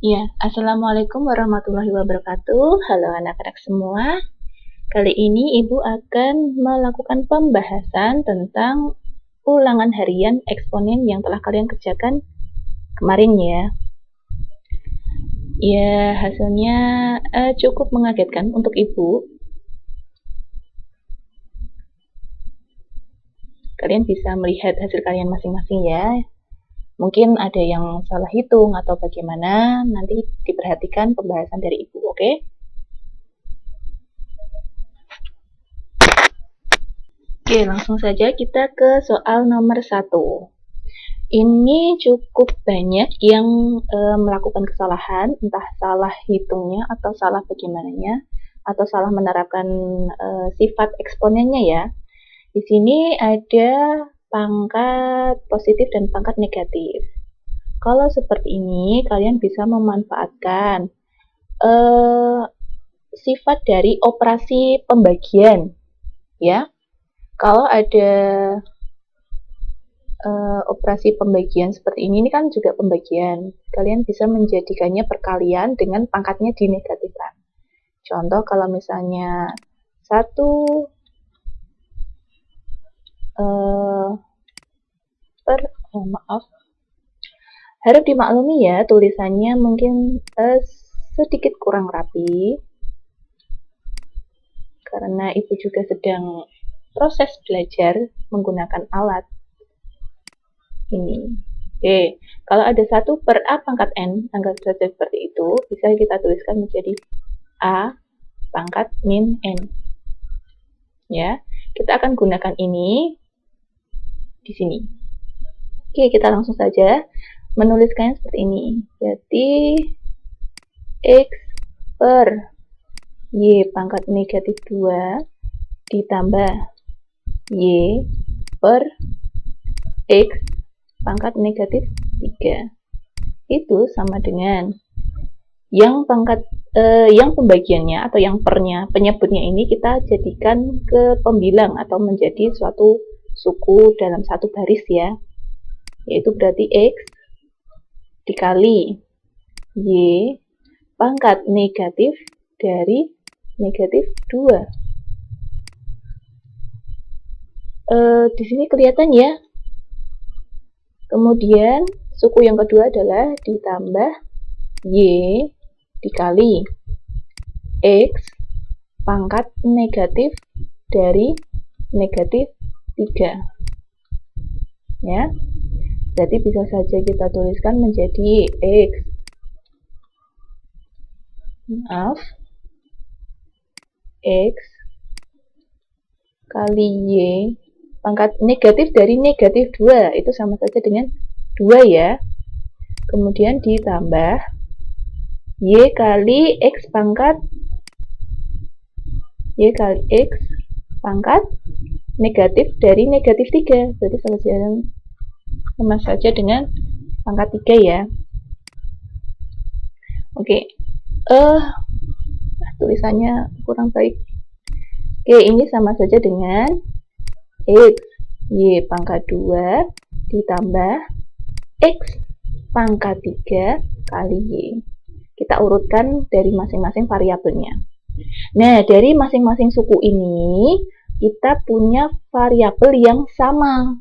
Ya, Assalamualaikum warahmatullahi wabarakatuh. Halo anak-anak semua. Kali ini Ibu akan melakukan pembahasan tentang ulangan harian eksponen yang telah kalian kerjakan kemarin ya. Ya, hasilnya cukup mengagetkan untuk Ibu. Kalian bisa melihat hasil kalian masing-masing ya. Mungkin ada yang salah hitung atau bagaimana, nanti diperhatikan pembahasan dari Ibu, oke? Oke, langsung saja kita ke soal nomor 1. Ini cukup banyak yang melakukan kesalahan, entah salah hitungnya atau salah bagaimananya, atau salah menerapkan sifat eksponennya ya. Di sini ada pangkat positif dan pangkat negatif. Kalau seperti ini, kalian bisa memanfaatkan sifat dari operasi pembagian, ya. Kalau ada operasi pembagian seperti ini kan juga pembagian. Kalian bisa menjadikannya perkalian dengan pangkatnya dinegatifkan. Contoh kalau misalnya 1 harap dimaklumi ya, tulisannya mungkin sedikit kurang rapi karena Ibu juga sedang proses belajar menggunakan alat ini. Oke, kalau ada 1 per A pangkat N, anggap saja seperti itu, bisa kita tuliskan menjadi A pangkat min N. Ya, kita akan gunakan ini di sini. Oke, kita langsung saja menuliskannya seperti ini. Jadi, X per Y pangkat negatif 2 ditambah Y per X pangkat negatif 3. Itu sama dengan yang pembagiannya atau yang pernya, penyebutnya ini kita jadikan ke pembilang atau menjadi suatu suku dalam satu baris ya. Yaitu berarti X dikali Y pangkat negatif dari negatif 2. Di sini kelihatan ya. Kemudian suku yang kedua adalah ditambah Y dikali X pangkat negatif dari negatif 3. Ya. Jadi bisa saja kita tuliskan menjadi X kali Y pangkat negatif dari negatif 2, itu sama saja dengan 2 ya. Kemudian ditambah Y kali X pangkat negatif dari negatif 3, berarti sama saja dengan pangkat 3 ya. Oke, tulisannya kurang baik. Oke, ini sama saja dengan X Y pangkat 2 ditambah X pangkat 3 kali Y. Kita urutkan dari masing-masing variabelnya. Nah, dari masing-masing suku ini, kita punya variabel yang sama,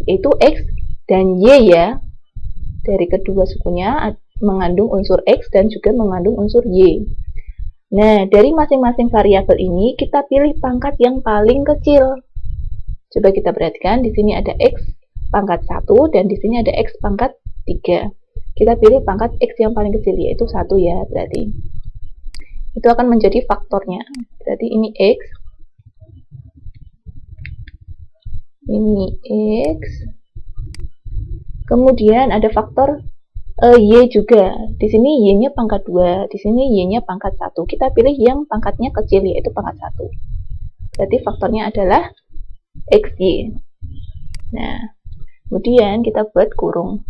yaitu X dan Y ya. Dari kedua sukunya mengandung unsur X dan juga mengandung unsur Y. Nah, dari masing-masing variabel ini, kita pilih pangkat yang paling kecil. Coba kita perhatikan, di sini ada X pangkat 1 dan di sini ada X pangkat 3. Kita pilih pangkat X yang paling kecil, yaitu 1 ya, berarti. Itu akan menjadi faktornya. Berarti ini X. Ini X. Kemudian ada faktor Y juga. Di sini Y-nya pangkat 2, di sini Y-nya pangkat 1. Kita pilih yang pangkatnya kecil, yaitu pangkat 1. Berarti faktornya adalah XY. Nah, kemudian kita buat kurung.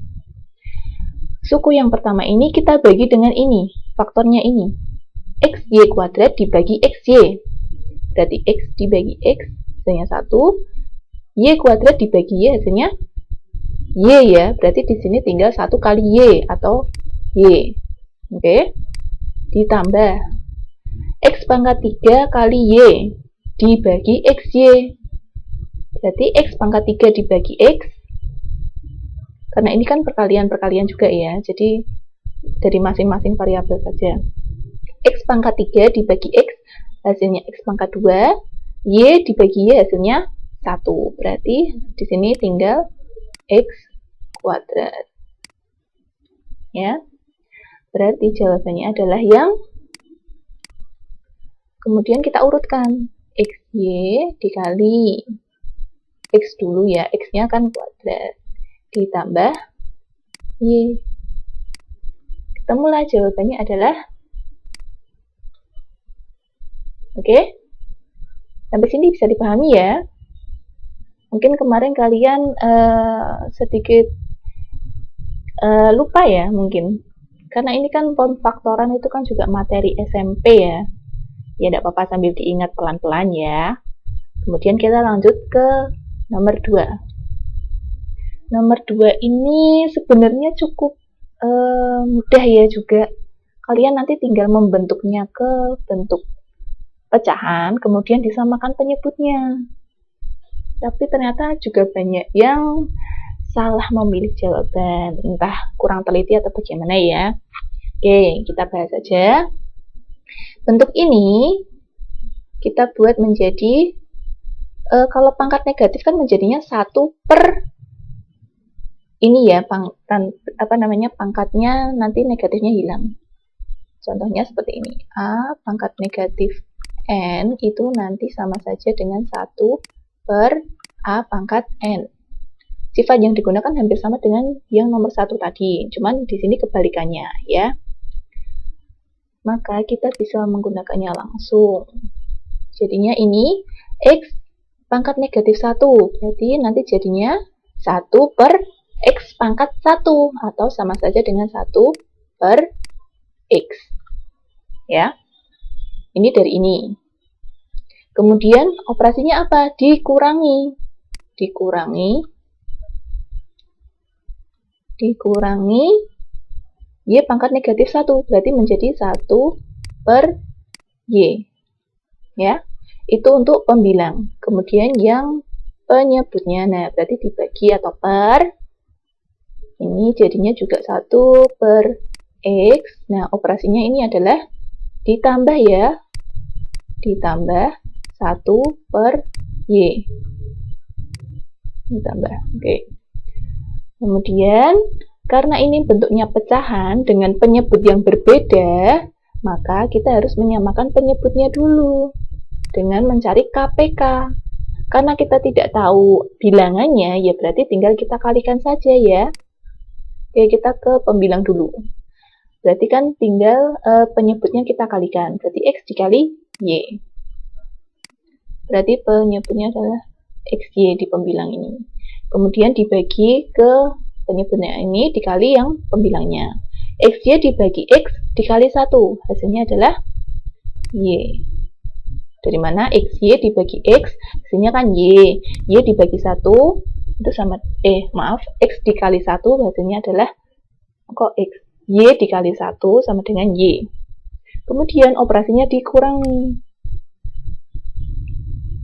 Suku yang pertama ini kita bagi dengan ini, faktornya ini. XY kuadrat dibagi XY. Berarti X dibagi X, hasilnya 1. Y kuadrat dibagi Y, hasilnya Y ya, berarti di sini tinggal 1 kali Y atau Y. Oke, ditambah X pangkat 3 kali Y dibagi XY. Berarti X pangkat 3 dibagi X, karena ini kan perkalian-perkalian juga ya, jadi dari masing-masing variabel saja. X pangkat 3 dibagi X, hasilnya X pangkat 2, Y dibagi Y hasilnya 1. Berarti di sini tinggal X kuadrat. Ya. Berarti jawabannya adalah yang kemudian kita urutkan. XY dikali X dulu ya, X-nya kan kuadrat. Ditambah Y. Ketemulah jawabannya adalah, oke? Sampai sini bisa dipahami ya? Mungkin kemarin kalian sedikit lupa ya mungkin. Karena ini kan pemfaktoran itu kan juga materi SMP ya. Ya tidak apa-apa sambil diingat pelan-pelan ya. Kemudian kita lanjut ke nomor 2. Nomor 2 ini sebenarnya cukup mudah ya juga. Kalian nanti tinggal membentuknya ke bentuk pecahan, kemudian disamakan penyebutnya. Tapi ternyata juga banyak yang salah memilih jawaban, entah kurang teliti atau bagaimana ya. Oke, kita bahas saja. Bentuk ini kita buat menjadi, kalau pangkat negatif kan menjadinya 1 per ini ya, pangkatnya nanti negatifnya hilang. Contohnya seperti ini, A pangkat negatif N itu nanti sama saja dengan 1 per A pangkat N. Sifat yang digunakan hampir sama dengan yang nomor 1 tadi, cuman di sini kebalikannya ya. Maka kita bisa menggunakannya langsung. Jadinya ini X pangkat negatif 1, berarti nanti jadinya 1 per X pangkat 1, atau sama saja dengan 1 per X. Ya, ini dari ini. Kemudian operasinya apa? Dikurangi Y pangkat negatif 1, berarti menjadi 1 per Y. Ya, itu untuk pembilang. Kemudian yang penyebutnya, nah berarti dibagi atau per, ini jadinya juga 1 per X. Nah, operasinya ini adalah ditambah ya, ditambah 1 per Y. Ditambah, oke. Kemudian, karena ini bentuknya pecahan dengan penyebut yang berbeda, maka kita harus menyamakan penyebutnya dulu dengan mencari KPK. Karena kita tidak tahu bilangannya, ya berarti tinggal kita kalikan saja ya. Oke, kita ke pembilang dulu. Berarti kan tinggal penyebutnya kita kalikan. Berarti X dikali Y. Berarti penyebutnya adalah XY di pembilang ini. Kemudian dibagi ke penyebutnya ini dikali yang pembilangnya. XY dibagi X dikali 1. Hasilnya adalah Y. Dari mana XY dibagi X? Hasilnya kan Y. Y dibagi 1 itu sama, X dikali 1 hasilnya adalah, kok X? Y dikali 1 sama dengan Y. Kemudian operasinya dikurangi.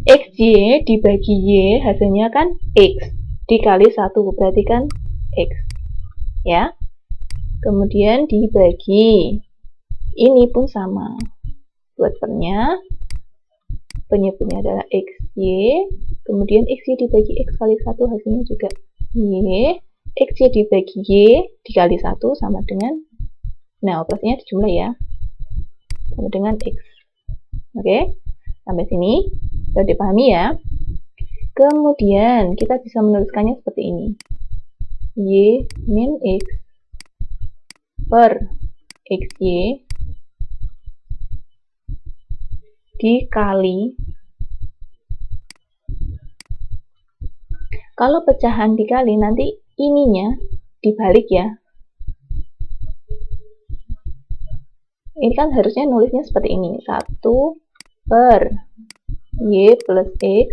XY dibagi Y hasilnya kan X dikali 1, berarti kan X. Ya. Kemudian dibagi. Ini pun sama. Buat pernya, penyebutnya adalah XY. Kemudian XY dibagi X kali 1 hasilnya juga Y. XY dibagi Y dikali 1 sama dengan, nah operasinya dijumlah ya, sama dengan X. Oke, sampai sini sudah dipahami ya. Kemudian kita bisa menuliskannya seperti ini, Y min X per XY dikali, kalau pecahan dikali nanti ininya dibalik ya. Ini kan harusnya nulisnya seperti ini, 1 per Y plus X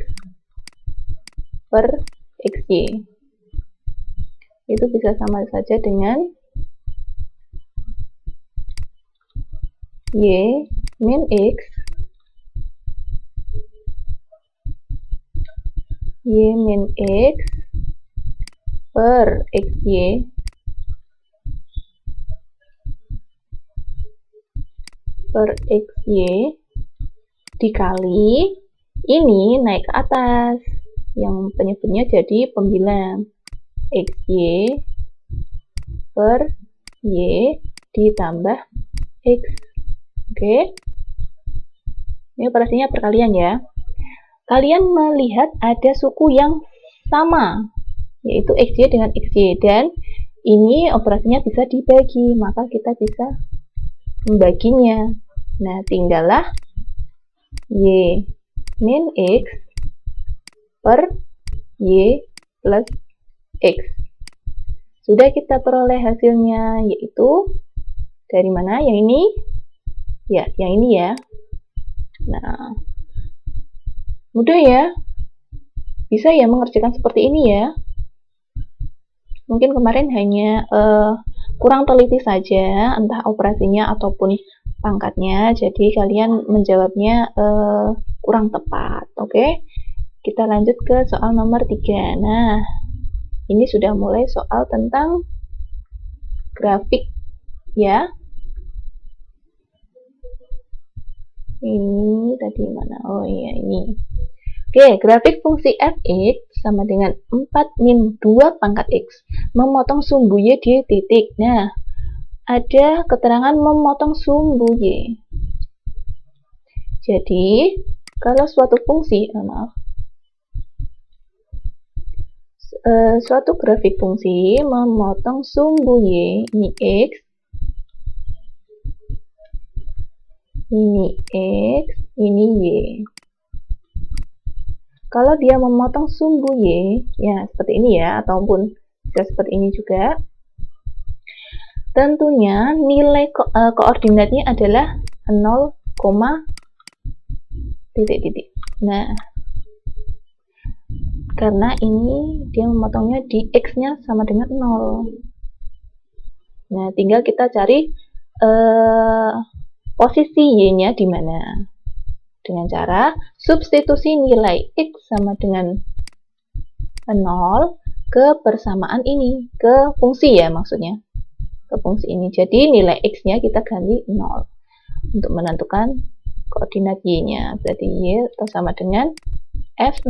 per XY. Itu bisa sama saja dengan Y min X Y min X per XY per XY dikali ini naik ke atas, yang penyebutnya jadi pembilang XY per Y ditambah X. Oke, ini operasinya perkalian ya. Kalian melihat ada suku yang sama, yaitu XY dengan XY, dan ini operasinya bisa dibagi, maka kita bisa membaginya. Nah, tinggallah Y min X per Y plus X. Sudah kita peroleh hasilnya, yaitu dari mana? Yang ini? Ya, yang ini ya. Nah, mudah ya. Bisa ya mengerjakan seperti ini ya. Mungkin kemarin hanya kurang teliti saja, entah operasinya ataupun pangkatnya, jadi kalian menjawabnya kurang tepat. Oke, kita lanjut ke soal nomor 3. Nah, ini sudah mulai soal tentang grafik ya. Ini tadi mana? Oh iya, ini. Oke, grafik fungsi fx sama dengan 4 min 2 pangkat x memotong sumbu y di titik. Nah, ada keterangan memotong sumbu y. Jadi, kalau suatu fungsi, suatu grafik fungsi memotong sumbu y, ini x, ini X, ini Y. Kalau dia memotong sumbu Y, ya seperti ini ya, ataupun bisa seperti ini juga, tentunya nilai koordinatnya adalah 0, titik-titik. Nah, karena ini dia memotongnya di X-nya sama dengan 0. Nah, tinggal kita cari posisi Y-nya di mana. Dengan cara substitusi nilai X sama dengan 0 ke persamaan ini, ke fungsi ya maksudnya, ke fungsi ini. Jadi nilai X-nya kita ganti 0 untuk menentukan koordinat Y-nya. Berarti Y atau sama dengan F0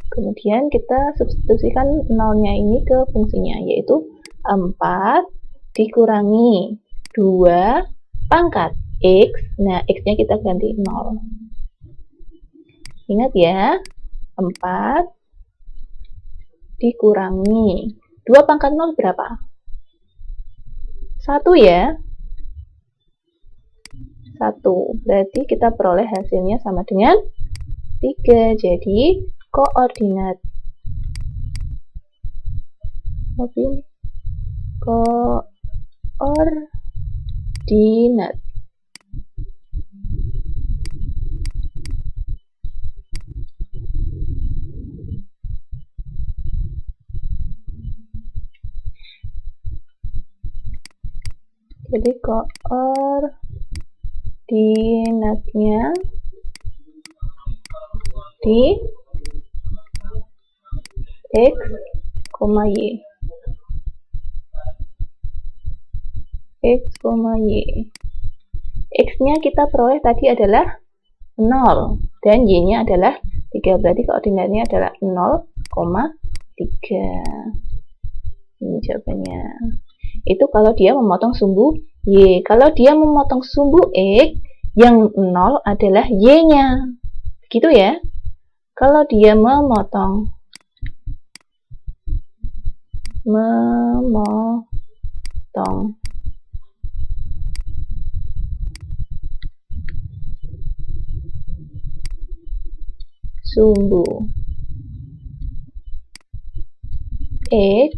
kemudian kita substitusikan 0-nya ini ke fungsinya, yaitu 4 dikurangi 2 pangkat X. Nah, X-nya kita ganti 0. Ingat ya, 4 dikurangi 2 pangkat 0 berapa? 1 ya. 1. Berarti kita peroleh hasilnya sama dengan 3. Jadi, koordinat jadi koordinatnya di X, Y. X, Y. X-nya kita peroleh tadi adalah 0 dan Y-nya adalah 3. Berarti koordinatnya adalah 0,3. Ini jawabannya. Itu kalau dia memotong sumbu Y. Kalau dia memotong sumbu X, yang 0 adalah Y-nya. Gitu ya. Kalau dia memotong sumbu X,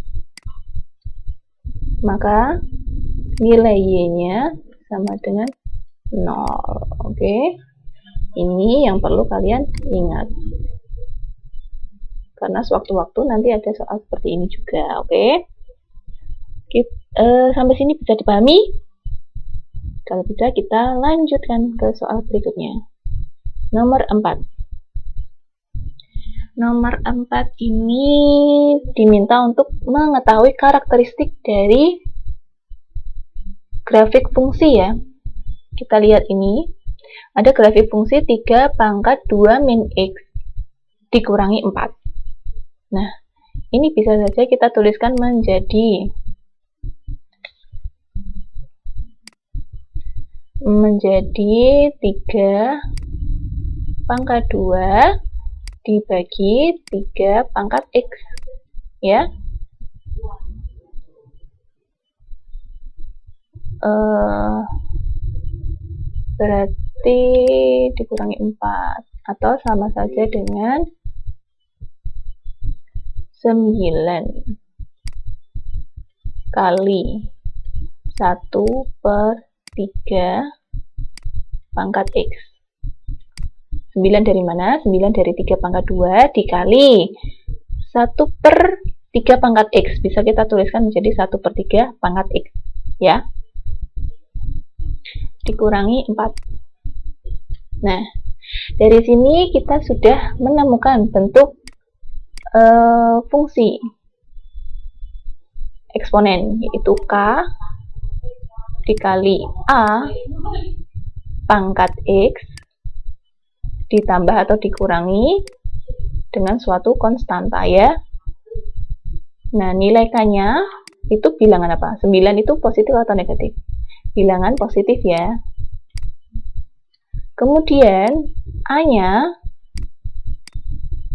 maka nilai Y-nya sama dengan 0. Oke. Ini yang perlu kalian ingat. karena sewaktu-waktu nanti ada soal seperti ini juga. Oke, sampai sini bisa dipahami? Kalau bisa, kita lanjutkan ke soal berikutnya. Nomor 4. Nomor 4 ini diminta untuk mengetahui karakteristik dari grafik fungsi ya. Kita lihat ini, ada grafik fungsi 3 pangkat 2 min X dikurangi 4. Nah, ini bisa saja kita tuliskan menjadi 3 pangkat 2 dibagi 3 pangkat X ya. Berarti dikurangi 4 atau sama saja dengan 9 kali 1/3 pangkat X. 9 dari mana? 9 dari 3 pangkat 2 dikali 1/3 pangkat X. Bisa kita tuliskan menjadi 1/3 pangkat X. Ya. Dikurangi 4. Nah, dari sini kita sudah menemukan bentuk fungsi eksponen, yaitu K dikali A pangkat X ditambah atau dikurangi dengan suatu konstanta ya. Nah, nilai K-nya itu bilangan apa? 9 itu positif atau negatif? Bilangan positif ya. Kemudian A-nya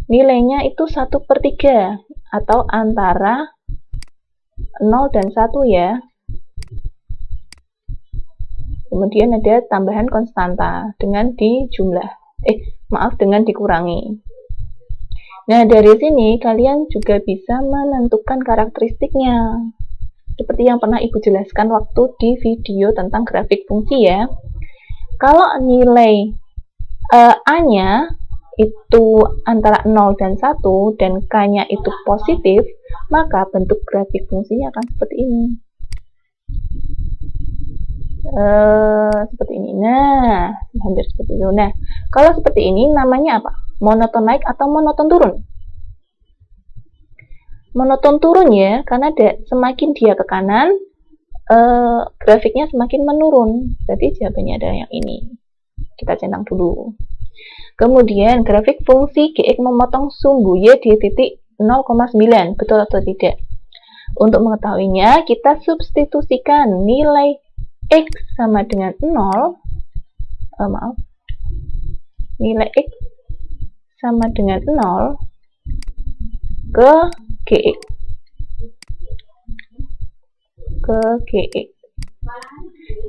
nilainya itu 1/3 atau antara 0 dan 1 ya. Kemudian ada tambahan konstanta dengan dengan dikurangi. Nah, dari sini kalian juga bisa menentukan karakteristiknya. Seperti yang pernah Ibu jelaskan waktu di video tentang grafik fungsi ya. Kalau nilai A-nya itu antara 0 dan 1 dan K-nya itu positif, maka bentuk grafik fungsinya akan seperti ini. Seperti ini. Nah, hampir seperti itu. Nah, kalau seperti ini namanya apa? Monoton naik atau monoton turun? Monoton turun ya, karena semakin dia ke kanan, grafiknya semakin menurun. Berarti jawabannya ada yang ini. Kita centang dulu. Kemudian grafik fungsi Gx memotong sumbu Y di titik 0,9. Betul atau tidak? Untuk mengetahuinya, kita substitusikan nilai X sama dengan 0, nilai X sama dengan 0 ke Gx.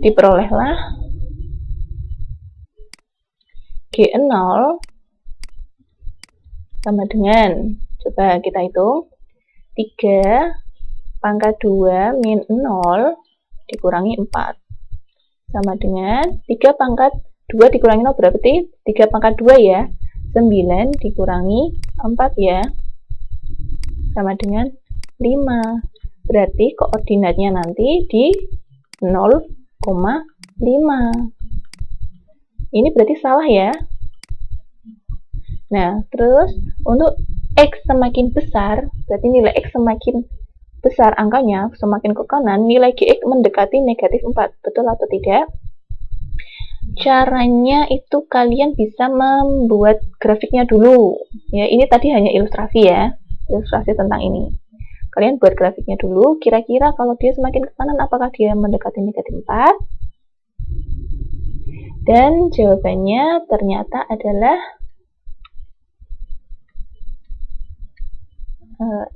Diperolehlah G0 sama dengan, coba kita hitung, 3 pangkat 2 min 0 dikurangi 4 sama dengan 3 pangkat 2 dikurangi 0 berarti 3 pangkat 2 ya, 9 dikurangi 4 ya, sama dengan 5. Berarti koordinatnya nanti di 0,5. Ini berarti salah ya. Nah, terus untuk X semakin besar, berarti nilai X semakin besar angkanya, semakin ke kanan, nilai Gx mendekati negatif 4. Betul atau tidak? Caranya itu kalian bisa membuat grafiknya dulu. Ya, ini tadi hanya ilustrasi ya. Ilustrasi tentang ini. Kalian buat grafiknya dulu, kira-kira kalau dia semakin ke kanan, apakah dia mendekati negatif 4? Dan jawabannya ternyata adalah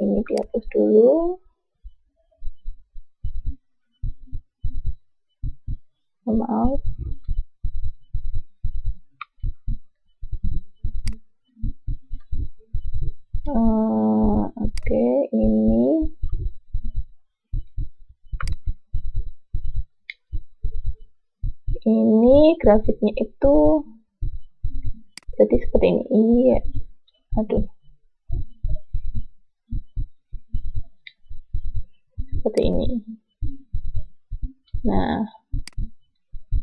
ini dihapus dulu. Maaf. Oke, ini grafiknya itu jadi seperti ini. Iya. Aduh. seperti ini. Nah,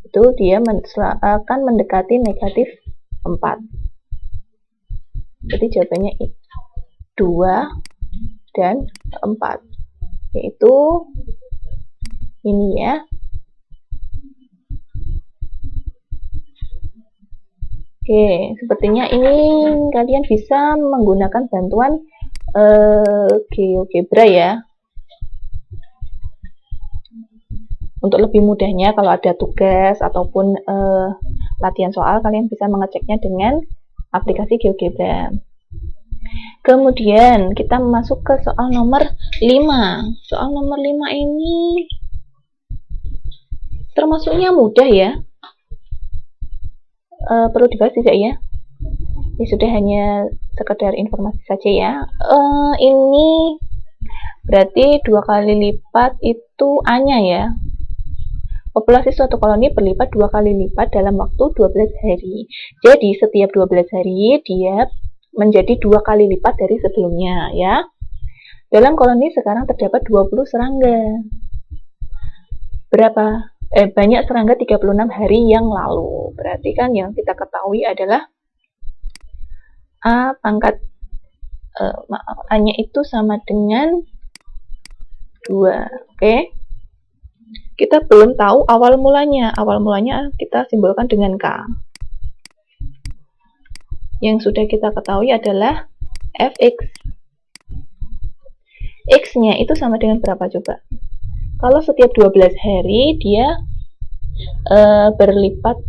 itu dia akan mendekati negatif 4. Jadi jawabannya 2 dan 4, yaitu ini ya. Oke, sepertinya ini kalian bisa menggunakan bantuan GeoGebra ya. Untuk lebih mudahnya, kalau ada tugas ataupun latihan soal, kalian bisa mengeceknya dengan aplikasi GeoGebra. Kemudian kita masuk ke soal nomor 5. Soal nomor 5 ini termasuknya mudah ya. Perlu dibahas tidak ya? Ya sudah, hanya sekedar informasi saja ya. Ini berarti 2 kali lipat itu A-nya ya. Populasi suatu koloni berlipat 2 kali lipat dalam waktu 12 hari. Jadi setiap 12 hari dia menjadi 2 kali lipat dari sebelumnya ya. Dalam koloni sekarang terdapat 20 serangga. Banyak serangga 36 hari yang lalu. Berarti kan yang kita ketahui adalah A pangkat A-nya itu sama dengan 2. Oke. Kita belum tahu awal mulanya. Awal mulanya kita simbolkan dengan K. Yang sudah kita ketahui adalah Fx. X-nya itu sama dengan berapa coba? Kalau setiap 12 hari dia berlipat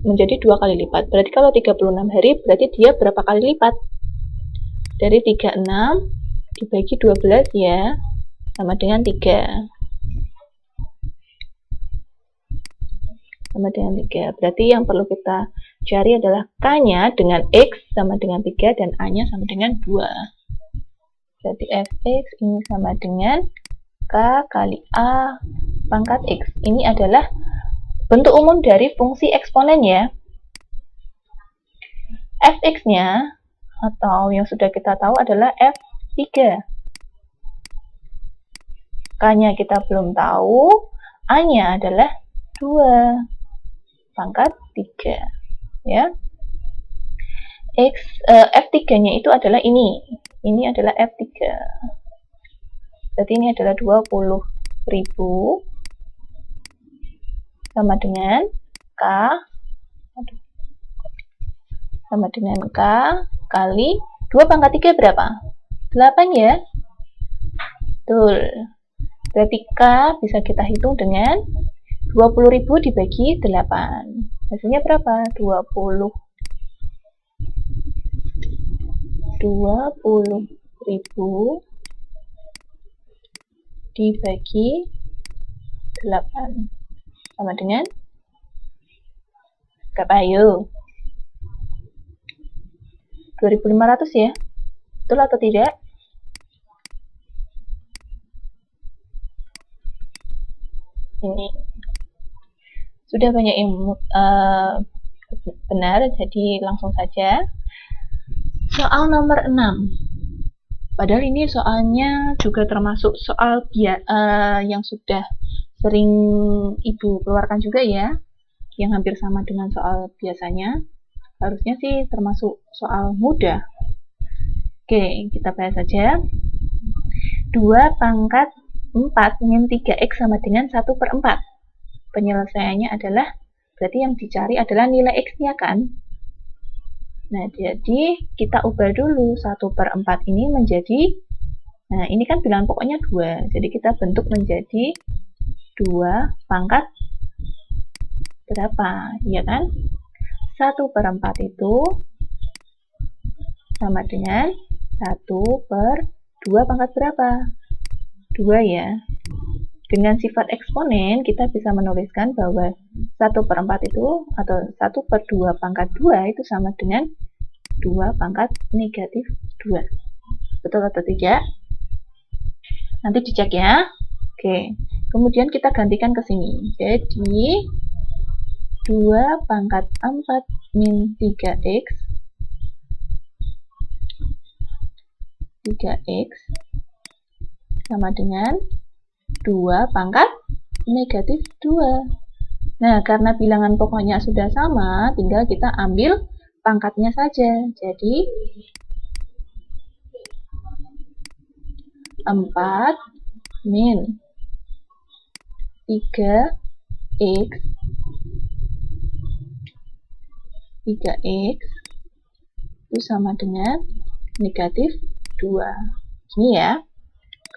menjadi 2 kali lipat. Berarti kalau 36 hari berarti dia berapa kali lipat? Dari 36 dibagi 12 ya, sama dengan 3. Sama dengan 3. Berarti yang perlu kita cari adalah K-nya dengan X sama dengan 3 dan A-nya sama dengan 2. Berarti Fx ini sama dengan K kali A pangkat X. Ini adalah bentuk umum dari fungsi eksponen ya. Fx-nya atau yang sudah kita tahu adalah F3. K-nya kita belum tahu, A-nya adalah 2 pangkat 3 ya. F3-nya itu adalah ini. Ini adalah F3. Berarti ini adalah 20.000 sama dengan K kali 2 pangkat 3 berapa? 8 ya? Betul. Berarti K bisa kita hitung dengan 20.000 dibagi 8. Hasilnya berapa? 20.000 dibagi 8 sama dengan berapa? Ayo, 2.500 ya. Betul atau tidak? Ini sudah banyak yang benar, jadi langsung saja. Soal nomor 6. Padahal ini soalnya juga termasuk soal yang sudah sering Ibu keluarkan juga ya, yang hampir sama dengan soal biasanya. Harusnya sih termasuk soal mudah. Oke, kita bahas saja. 2 pangkat 4 min 3x sama dengan 1/4. Penyelesaiannya adalah, berarti yang dicari adalah nilai x-nya kan? Nah, jadi kita ubah dulu 1/4 ini menjadi, nah ini kan bilangan pokoknya 2, jadi kita bentuk menjadi 2 pangkat berapa, ya kan? 1/4 itu sama dengan 1/2 pangkat berapa? 2 ya. Dengan sifat eksponen, kita bisa menuliskan bahwa 1/4 itu, atau 1/2 pangkat 2 itu sama dengan 2 pangkat negatif 2. Betul atau tidak? Nanti dicek ya. Oke. Kemudian kita gantikan ke sini. Jadi 2 pangkat 4 min 3x sama dengan 2 pangkat negatif 2. Nah, karena bilangan pokoknya sudah sama, tinggal kita ambil pangkatnya saja. Jadi, 4 min 3x 3x itu sama dengan negatif 2. Ini ya.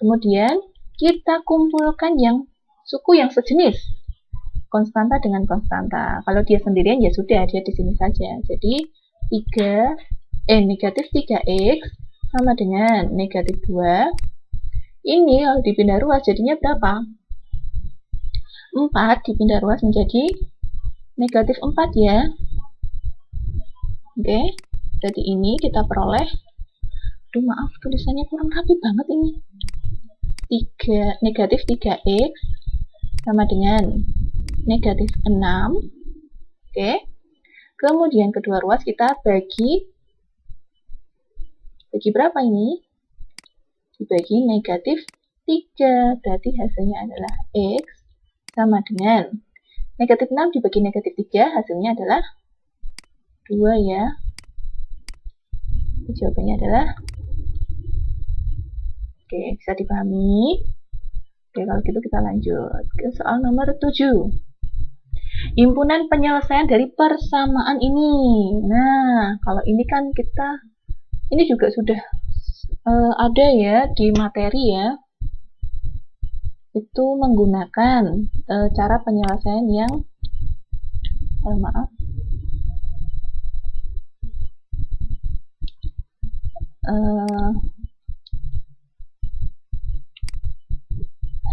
Kemudian kita kumpulkan yang suku yang sejenis. Konstanta dengan konstanta. Kalau dia sendirian ya sudah, dia di sini saja. Jadi negatif 3x sama dengan negatif 2. Ini kalau dipindah ruas jadinya berapa? 4 dipindah ruas menjadi negatif 4 ya. Oke, jadi ini kita peroleh. Aduh maaf, tulisannya kurang rapi banget ini. Negatif 3x sama dengan negatif 6. Oke. Kemudian kedua ruas kita bagi berapa ini? Dibagi negatif 3. Berarti hasilnya adalah x sama dengan negatif 6 dibagi negatif 3, hasilnya adalah 2 ya. Jawabannya adalah oke, bisa dipahami. Oke, kalau gitu kita lanjut ke soal nomor 7. Himpunan penyelesaian dari persamaan ini. Nah, kalau ini kan ini juga sudah ada ya di materi ya. Itu menggunakan cara penyelesaian yang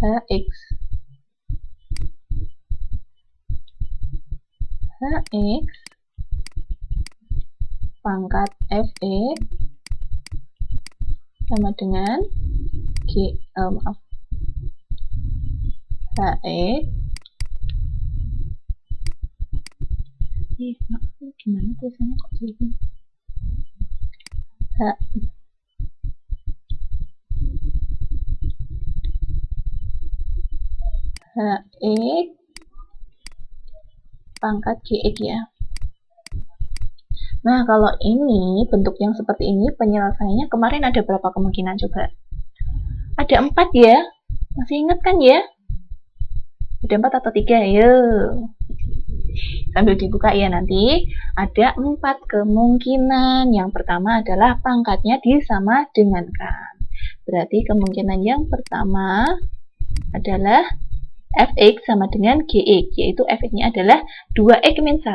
Hx pangkat Fe sama dengan He gimana tulisannya kok sulit? Hx pangkat Gx ya. Nah, kalau ini bentuk yang seperti ini penyelesaiannya kemarin ada berapa kemungkinan coba? Ada 4 ya. Masih ingat kan ya? Ada 4 atau 3? Yuk. Sambil dibuka ya nanti. Ada 4 kemungkinan. Yang pertama adalah pangkatnya disama dengankan. Berarti kemungkinan yang pertama adalah Fx sama dengan Gx, yaitu Fx-nya adalah 2x min 1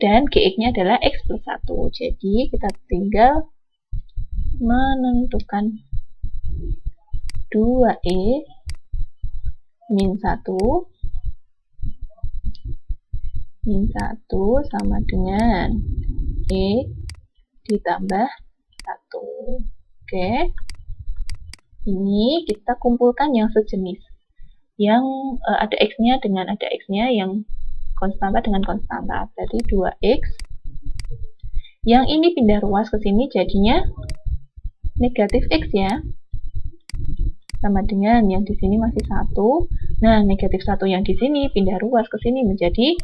dan Gx-nya adalah x plus 1. Jadi kita tinggal menentukan 2e min 1 sama dengan x ditambah 1. Oke. Ini kita kumpulkan yang sejenis. Yang ada x-nya dengan ada x-nya, yang konstanta dengan konstanta. Berarti 2x. Yang ini pindah ruas ke sini jadinya negatif x ya. Sama dengan yang di sini masih 1. Nah, negatif 1 yang di sini pindah ruas ke sini menjadi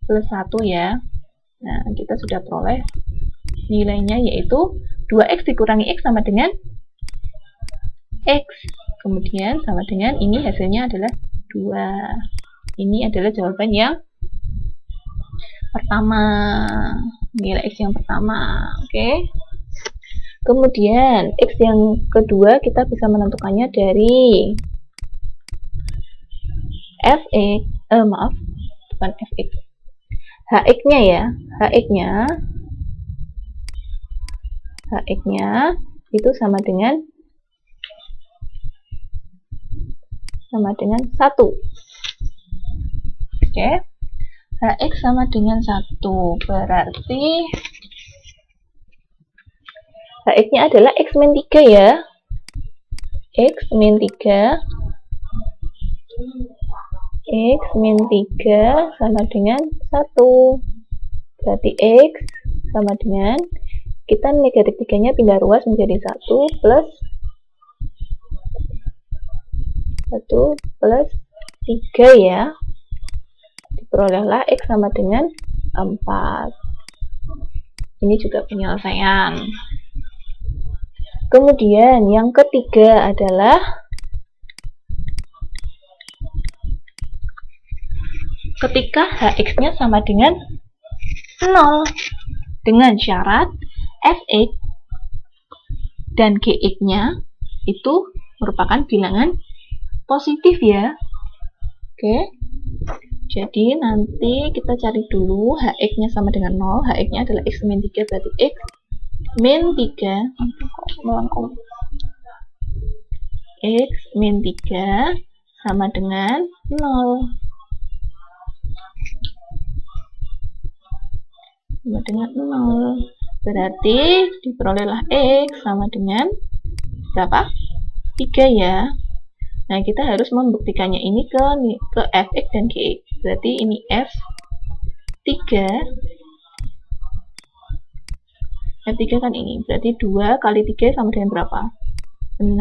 plus 1 ya. Nah, kita sudah peroleh nilainya yaitu 2x dikurangi x sama dengan x. Kemudian sama dengan ini hasilnya adalah 2. Ini adalah jawaban yang pertama. Nilai x yang pertama. Oke. Kemudian x yang kedua kita bisa menentukannya dari fx, bukan fx. Hx-nya ya. Hx-nya itu sama dengan 1. Oke. Hx sama dengan 1. Berarti Hx-nya adalah x min 3 ya. X min 3 sama dengan 1. Berarti x sama dengan, kita negatif 3-nya pindah ruas menjadi 1 plus 1 plus 3 ya. Diperolehlah X sama dengan 4. Ini juga penyelesaian. Kemudian yang ketiga adalah ketika Hx-nya sama dengan 0 dengan syarat Fx dan Gx-nya itu merupakan bilangan positif ya. Oke. Jadi nanti kita cari dulu Hx-nya sama dengan 0. Hx-nya adalah X min 3, berarti X min 3 melengkung. X min 3 sama dengan 0. Sama dengan 0. Berarti diperolehlah X sama dengan berapa? 3 ya. Nah, kita harus membuktikannya ini ke Fx dan Gx. Berarti ini F3. F3 kan ini. Berarti 2 kali 3 sama dengan berapa? 6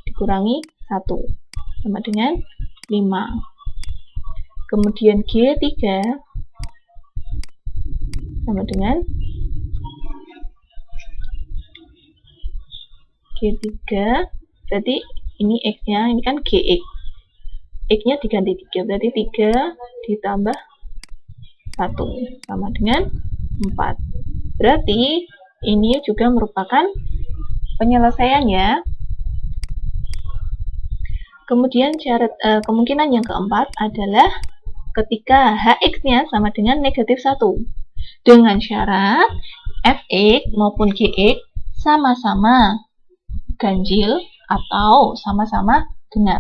dikurangi 1. Sama dengan 5. Kemudian G3 sama dengan G3. Berarti ini X-nya, ini kan Gx. X-nya diganti 3, berarti 3 ditambah 1 sama dengan 4. Berarti ini juga merupakan penyelesaian ya. Kemudian syarat kemungkinan yang keempat adalah ketika Hx-nya sama dengan negatif 1 dengan syarat Fx maupun Gx sama-sama ganjil atau sama-sama genap.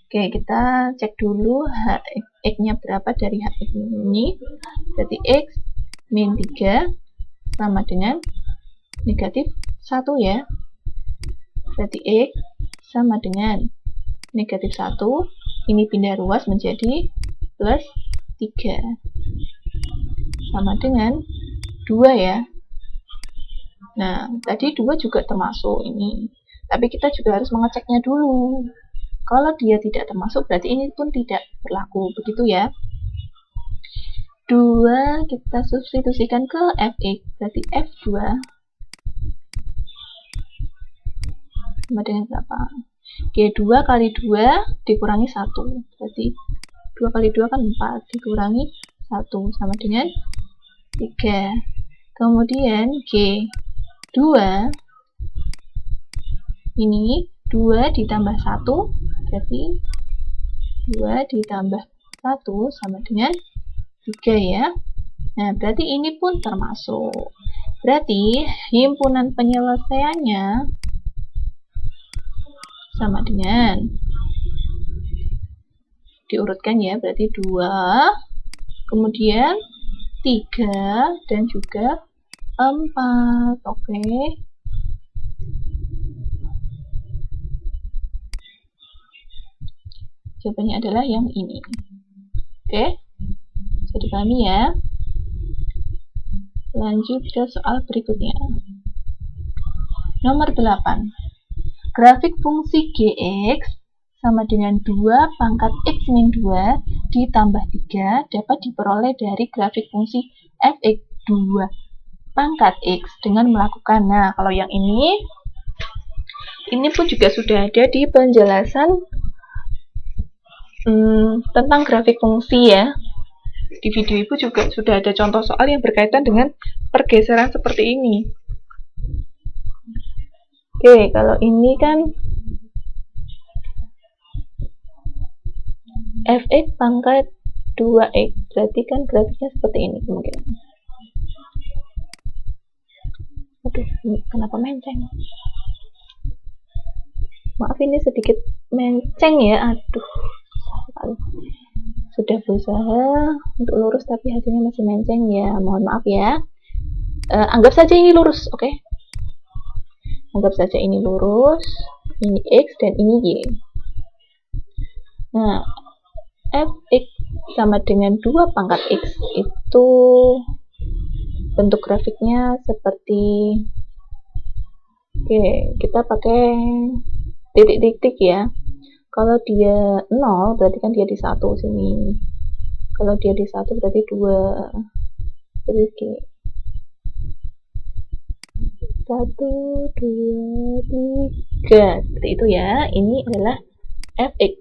Oke, kita cek dulu Hx-nya berapa dari Hx ini. Berarti X min 3 sama dengan negatif 1 ya. Berarti X sama dengan negatif 1. Ini pindah ruas menjadi plus 3. Sama dengan 2 ya. Nah, tadi 2 juga termasuk ini. Tapi kita juga harus mengeceknya dulu. Kalau dia tidak termasuk, berarti ini pun tidak berlaku. Begitu ya. 2 kita substitusikan ke Fx. Berarti F2 sama dengan berapa? G2 kali 2 dikurangi 1. Berarti 2 kali 2 kan 4. Dikurangi 1 sama dengan 3. Kemudian G2 ini 2 ditambah 1 berarti 2 ditambah 1 sama dengan 3 ya. Nah, berarti ini pun termasuk. Berarti himpunan penyelesaiannya sama dengan diurutkan ya, berarti 2 kemudian 3 dan juga 4. Oke. Jawabannya adalah yang ini. Oke. Bisa dipahami ya. Lanjut ke soal berikutnya. Nomor 8. Grafik fungsi Gx sama dengan 2 pangkat X min 2 ditambah 3 dapat diperoleh dari grafik fungsi Fx 2 pangkat X dengan melakukan. Nah, kalau yang ini pun juga sudah ada di penjelasan tentang grafik fungsi ya. Di video ibu juga sudah ada contoh soal yang berkaitan dengan pergeseran seperti ini. Oke, kalau ini kan Fx pangkat 2x, berarti kan grafiknya seperti ini kemungkinan. Aduh, ini kenapa menceng? Maaf, ini sedikit menceng ya. Aduh, sudah berusaha untuk lurus tapi hasilnya masih menceng ya. Mohon maaf ya. Anggap saja ini lurus, oke? Anggap saja ini lurus, ini X dan ini Y. Nah, Fx sama dengan 2 pangkat X itu bentuk grafiknya seperti, oke, kita pakai titik-titik ya. Kalau dia 0 berarti kan dia di 1 sini. Kalau dia di 1 berarti 2. Jadi gini. 1, 2, 3. Seperti itu ya. Ini adalah fx.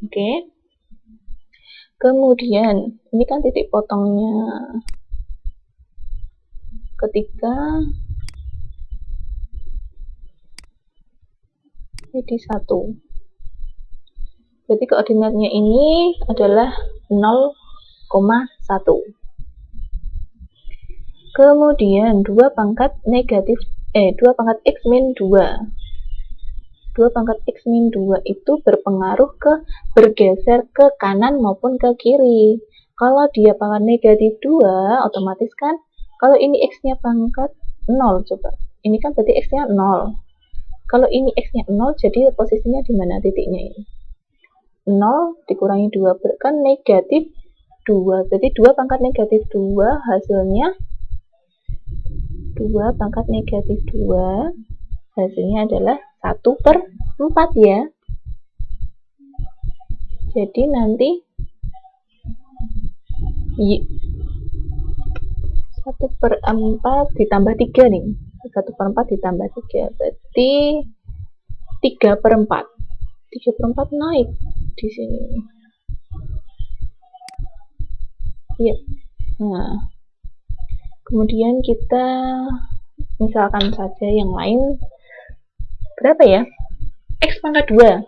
Oke. Kemudian, ini kan titik potongnya. Ketika ini di 1. Berarti koordinatnya ini adalah 0,1. Kemudian 2 pangkat x min 2. 2 pangkat x min 2 itu berpengaruh ke bergeser ke kanan maupun ke kiri. Kalau dia pangkat negatif 2, otomatis kan kalau ini x-nya pangkat 0, coba. Ini kan berarti x-nya 0. Kalau ini x-nya 0, jadi posisinya di mana titiknya ini? 0 dikurangi 2, kan negatif 2. Berarti 2 pangkat negatif 2 hasilnya 2 pangkat negatif 2 hasilnya adalah 1/4 ya. Jadi nanti 1/4 ditambah 3 nih. 1/4 ditambah 3 berarti 3/4. 3/4 naik di sini. Ya. Nah, kemudian kita misalkan saja yang lain. Berapa ya? X pangkat 2.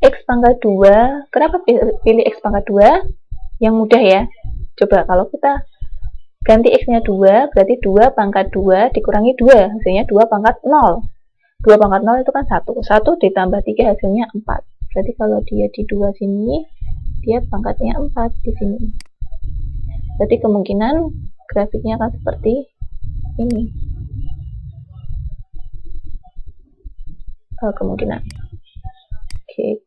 X pangkat 2. Kenapa pilih X pangkat 2? Yang mudah ya. Coba kalau kita ganti X-nya 2, berarti 2 pangkat 2 dikurangi 2. Hasilnya 2 pangkat 0. 2 pangkat 0 itu kan 1. 1 ditambah 3 hasilnya 4. Berarti kalau dia di 2 sini, dia pangkatnya 4 di sini. Berarti kemungkinan grafiknya akan seperti ini. Kemungkinan. Oke.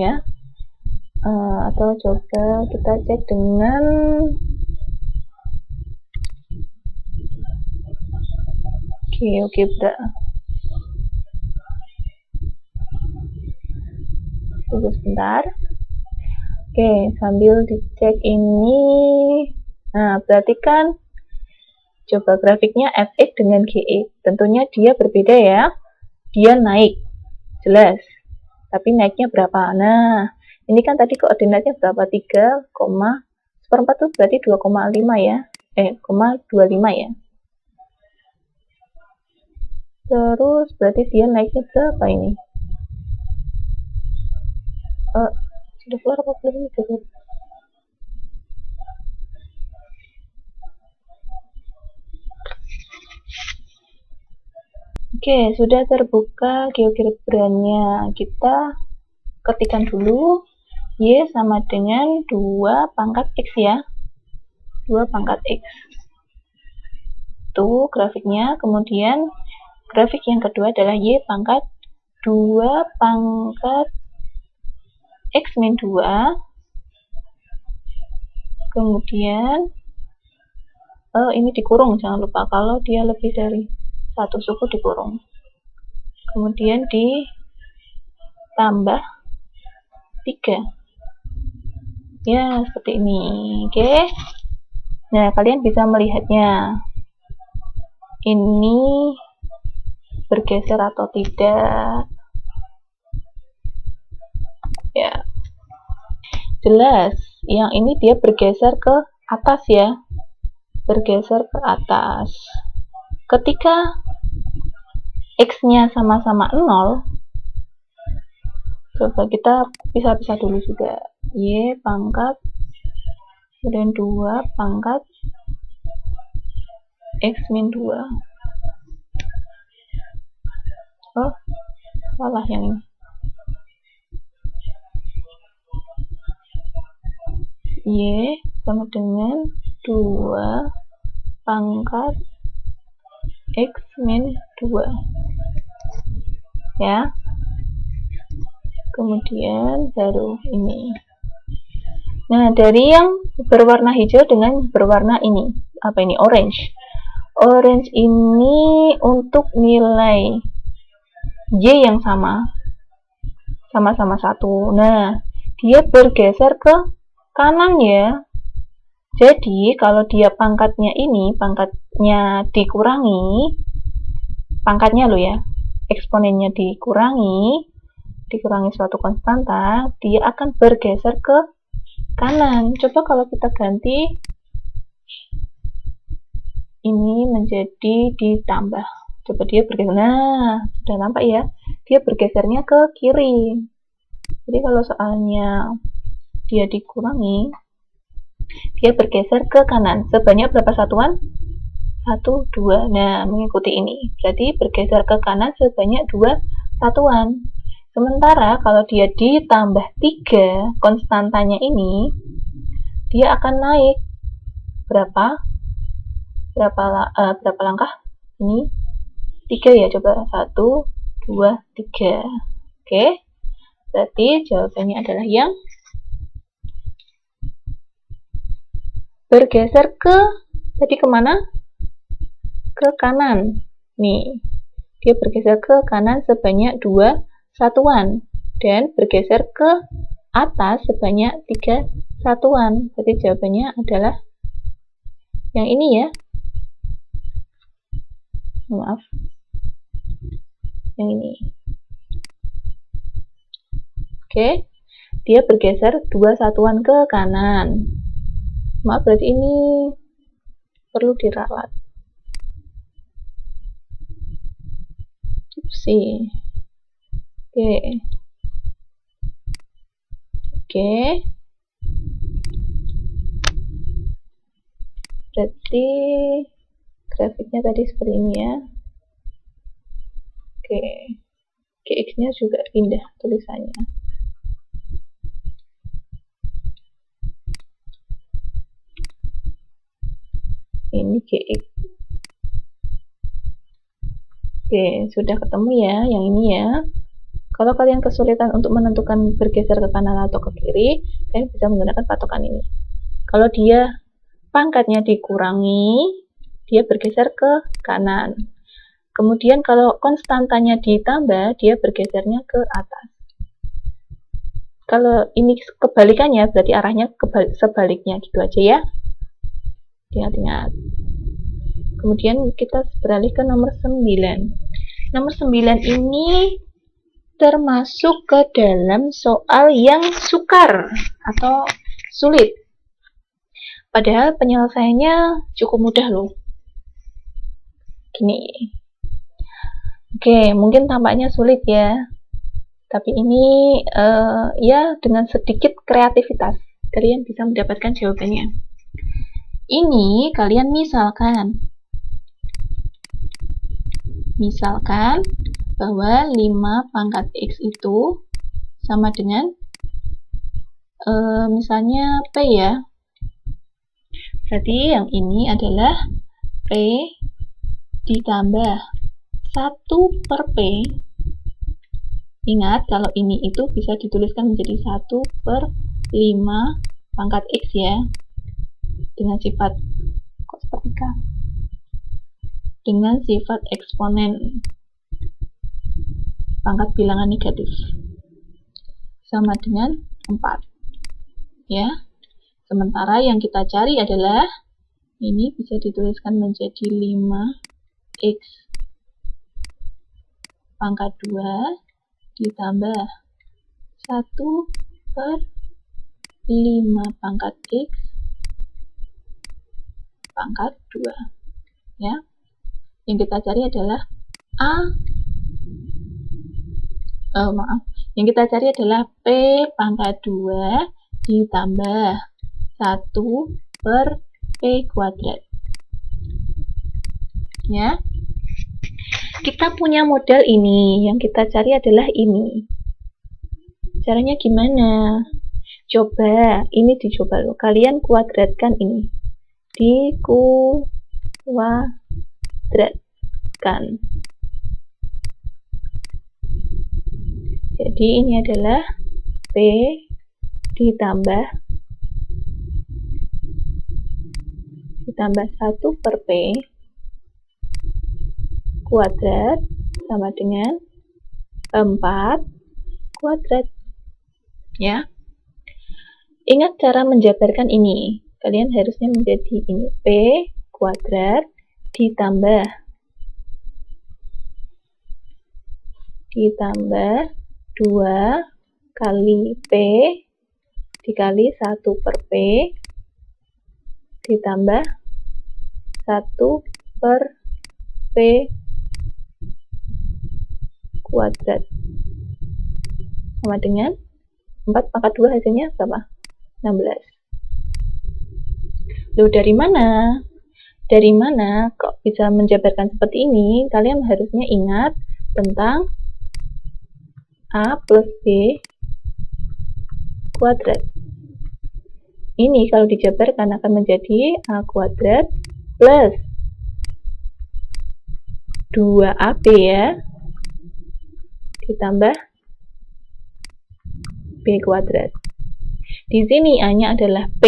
Ya. Atau coba kita cek dengan oke, tunggu sebentar. Oke, sambil dicek ini. Nah, berarti kan coba grafiknya fx dengan gx. Tentunya dia berbeda ya. Dia naik. Jelas. Tapi naiknya berapa? Nah, ini kan tadi koordinatnya berapa? 3, 1/4 itu berarti 2,5 ya. 0,25 ya. Terus berarti dia naiknya berapa ini? Sudah keluar apa belum? Oke, sudah terbuka GeoGebra-nya. Kita ketikkan dulu Y sama dengan 2 pangkat X ya. 2 pangkat X. Itu grafiknya. Kemudian grafik yang kedua adalah Y pangkat 2 pangkat X min 2. Kemudian ini dikurung, jangan lupa. Kalau dia lebih dari 1 suku dikurung. Kemudian ditambah 3. Ya, seperti ini. Oke. Nah, kalian bisa melihatnya. Ini bergeser atau tidak. Ya. Jelas, yang ini dia bergeser ke atas ya. Bergeser ke atas. Ketika X-nya sama-sama 0, coba kita pisah-pisah dulu juga. Y pangkat kemudian 2 pangkat X min 2. Oh, salah yang ini. Y sama dengan 2 pangkat X min 2. Ya. Kemudian baru ini. Nah, dari yang berwarna hijau dengan berwarna ini. Apa ini? Orange. orange ini untuk nilai Y yang sama-sama 1. Nah, dia bergeser ke kanan ya. Jadi, kalau dia pangkatnya dikurangi, pangkatnya loh ya, eksponennya dikurangi suatu konstanta, dia akan bergeser ke kanan. Coba kalau kita ganti ini menjadi ditambah. Coba dia bergeser. Nah, sudah nampak ya. Dia bergesernya ke kiri. Jadi kalau soalnya dia dikurangi, dia bergeser ke kanan. Sebanyak berapa satuan? 1, 2. Nah, mengikuti ini. Berarti bergeser ke kanan sebanyak 2 satuan. Sementara kalau dia ditambah 3, konstantanya ini, dia akan naik berapa langkah? Ini 3 ya, coba 1, 2, 3. Oke, berarti jawabannya adalah yang bergeser ke, tadi kemana? Ke kanan. Nih, dia bergeser ke kanan sebanyak 2 satuan dan bergeser ke atas sebanyak 3 satuan. Jadi jawabannya adalah yang ini ya. Maaf. Yang ini. Oke. Dia bergeser 2 satuan ke kanan. Maaf, berarti ini perlu diralat. Oke. Berarti grafiknya tadi seperti ini ya. Oke. GX-nya juga pindah tulisannya. Ini GX. Oke, sudah ketemu ya yang ini ya. Kalau kalian kesulitan untuk menentukan bergeser ke kanan atau ke kiri, kalian bisa menggunakan patokan ini. Kalau dia pangkatnya dikurangi, dia bergeser ke kanan. Kemudian kalau konstantanya ditambah, dia bergesernya ke atas. Kalau ini kebalikannya, berarti arahnya sebaliknya, gitu aja ya. Ingat-ingat. Kemudian kita beralih ke nomor 9. Nomor 9 ini termasuk ke dalam soal yang sukar atau sulit. Padahal penyelesaiannya cukup mudah loh. Gini. Oke, mungkin tampaknya sulit ya. Tapi ini ya dengan sedikit kreativitas kalian bisa mendapatkan jawabannya. Ini kalian misalkan bahwa 5 pangkat X itu sama dengan misalnya P ya. Berarti yang ini adalah P ditambah 1 per P. Ingat, kalau ini itu bisa dituliskan menjadi 1 per 5 pangkat X ya. Dengan sifat, kok seperti K? Dengan sifat eksponen pangkat bilangan negatif sama dengan 4 ya. Sementara yang kita cari adalah ini bisa dituliskan menjadi 5x pangkat 2 ditambah 1 per 5 pangkat x pangkat 2 ya. Yang kita cari adalah yang kita cari adalah P pangkat 2 ditambah 1 per P kuadrat. Ya. Kita punya modal ini, yang kita cari adalah ini. Caranya gimana? Coba, ini dicoba loh. Kalian kuadratkan ini. Dikuadratkan. Jadi ini adalah P ditambah 1 per P kuadrat sama dengan 4 kuadrat. Ya. Ingat cara menjabarkan ini. Kalian harusnya menjadi ini P kuadrat ditambah 2 kali P dikali 1 per P ditambah 1 per P kuadrat sama dengan 4 pangkat 2 hasilnya berapa? 16. Loh, dari mana? Dari mana kok bisa menjabarkan seperti ini? Kalian harusnya ingat tentang A plus B kuadrat. Ini kalau dijabarkan akan menjadi A kuadrat plus 2AB ya, ditambah B kuadrat. Di sini A-nya adalah P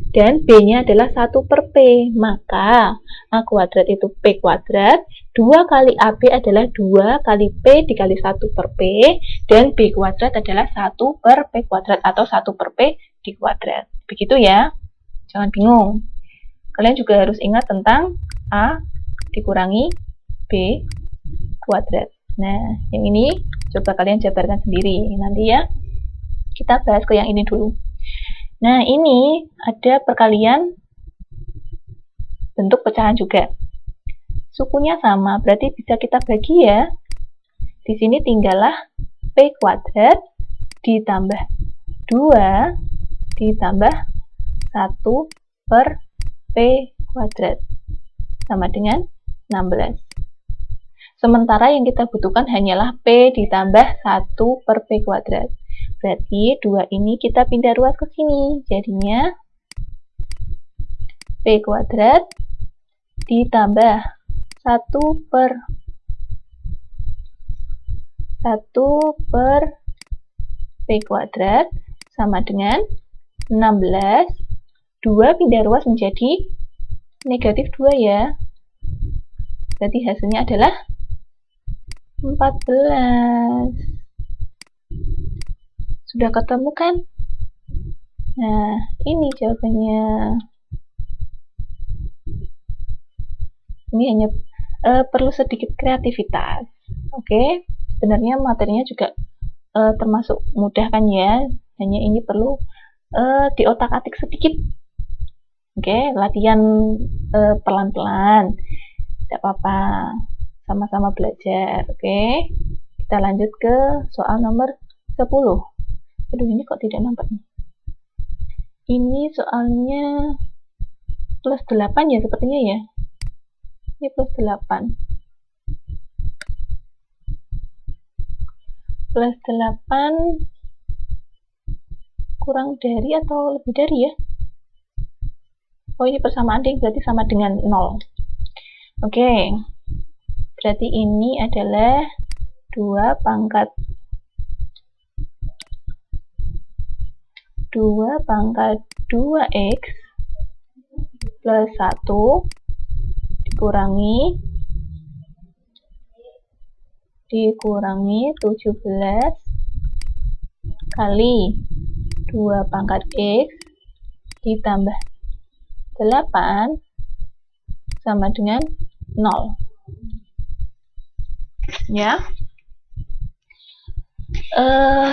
dan B-nya adalah 1 per P. Maka A kuadrat itu P kuadrat, 2 kali AB adalah 2 kali P dikali 1 per P, dan B kuadrat adalah 1 per P kuadrat atau 1 per P di kuadrat. Begitu ya, jangan bingung. Kalian juga harus ingat tentang A dikurangi B kuadrat. Nah, yang ini coba kalian jabarkan sendiri nanti ya. Kita bahas ke yang ini dulu. Nah, ini ada perkalian bentuk pecahan juga. Sukunya sama, berarti bisa kita bagi ya. Di sini tinggallah P kuadrat ditambah 2 ditambah 1 per P kuadrat sama dengan 16. Sementara yang kita butuhkan hanyalah P ditambah 1 per P kuadrat. Berarti 2 ini kita pindah ruas ke sini. Jadinya P kuadrat ditambah 1 per P kuadrat sama dengan 16. 2 pindah ruas menjadi negatif 2 ya. Berarti hasilnya adalah 14. Sudah ketemu kan? Nah, ini jawabannya. Ini hanya perlu sedikit kreativitas. Oke, sebenarnya materinya juga termasuk mudah kan ya. Hanya ini perlu diotak-atik sedikit. Oke, latihan pelan-pelan. Tidak apa-apa. Sama-sama belajar. Oke, kita lanjut ke soal nomor 10. Aduh, ini kok tidak nampak nih. Ini soalnya plus 8 ya sepertinya ya. Ini plus 8. Plus 8 kurang dari atau lebih dari ya? Oh, ini persamaan ding, berarti sama dengan 0. Oke. Berarti ini adalah 2 pangkat 2x plus 1 dikurangi 17 kali 2 pangkat x ditambah 8 sama dengan 0. Ya.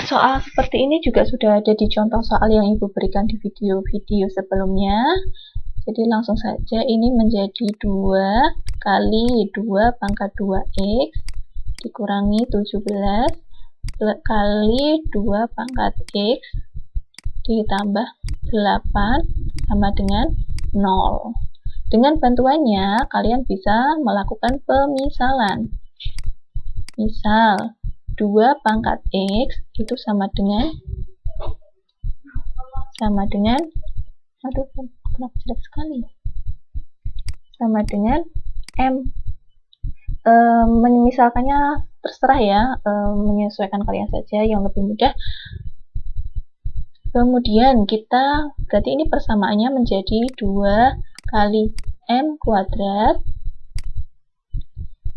Soal seperti ini juga sudah ada di contoh soal yang Ibu berikan di video-video sebelumnya. Jadi langsung saja ini menjadi 2 kali 2 pangkat 2x dikurangi 17 kali 2 pangkat x ditambah 8 sama dengan 0. Dengan bantuannya kalian bisa melakukan pemisalan. Misal 2 pangkat x itu sama dengan aduh, kenapa jelek sekali, sama dengan m. Memisalkannya terserah ya, menyesuaikan kalian saja yang lebih mudah. Kemudian kita berarti ini persamaannya menjadi 2 kali m kuadrat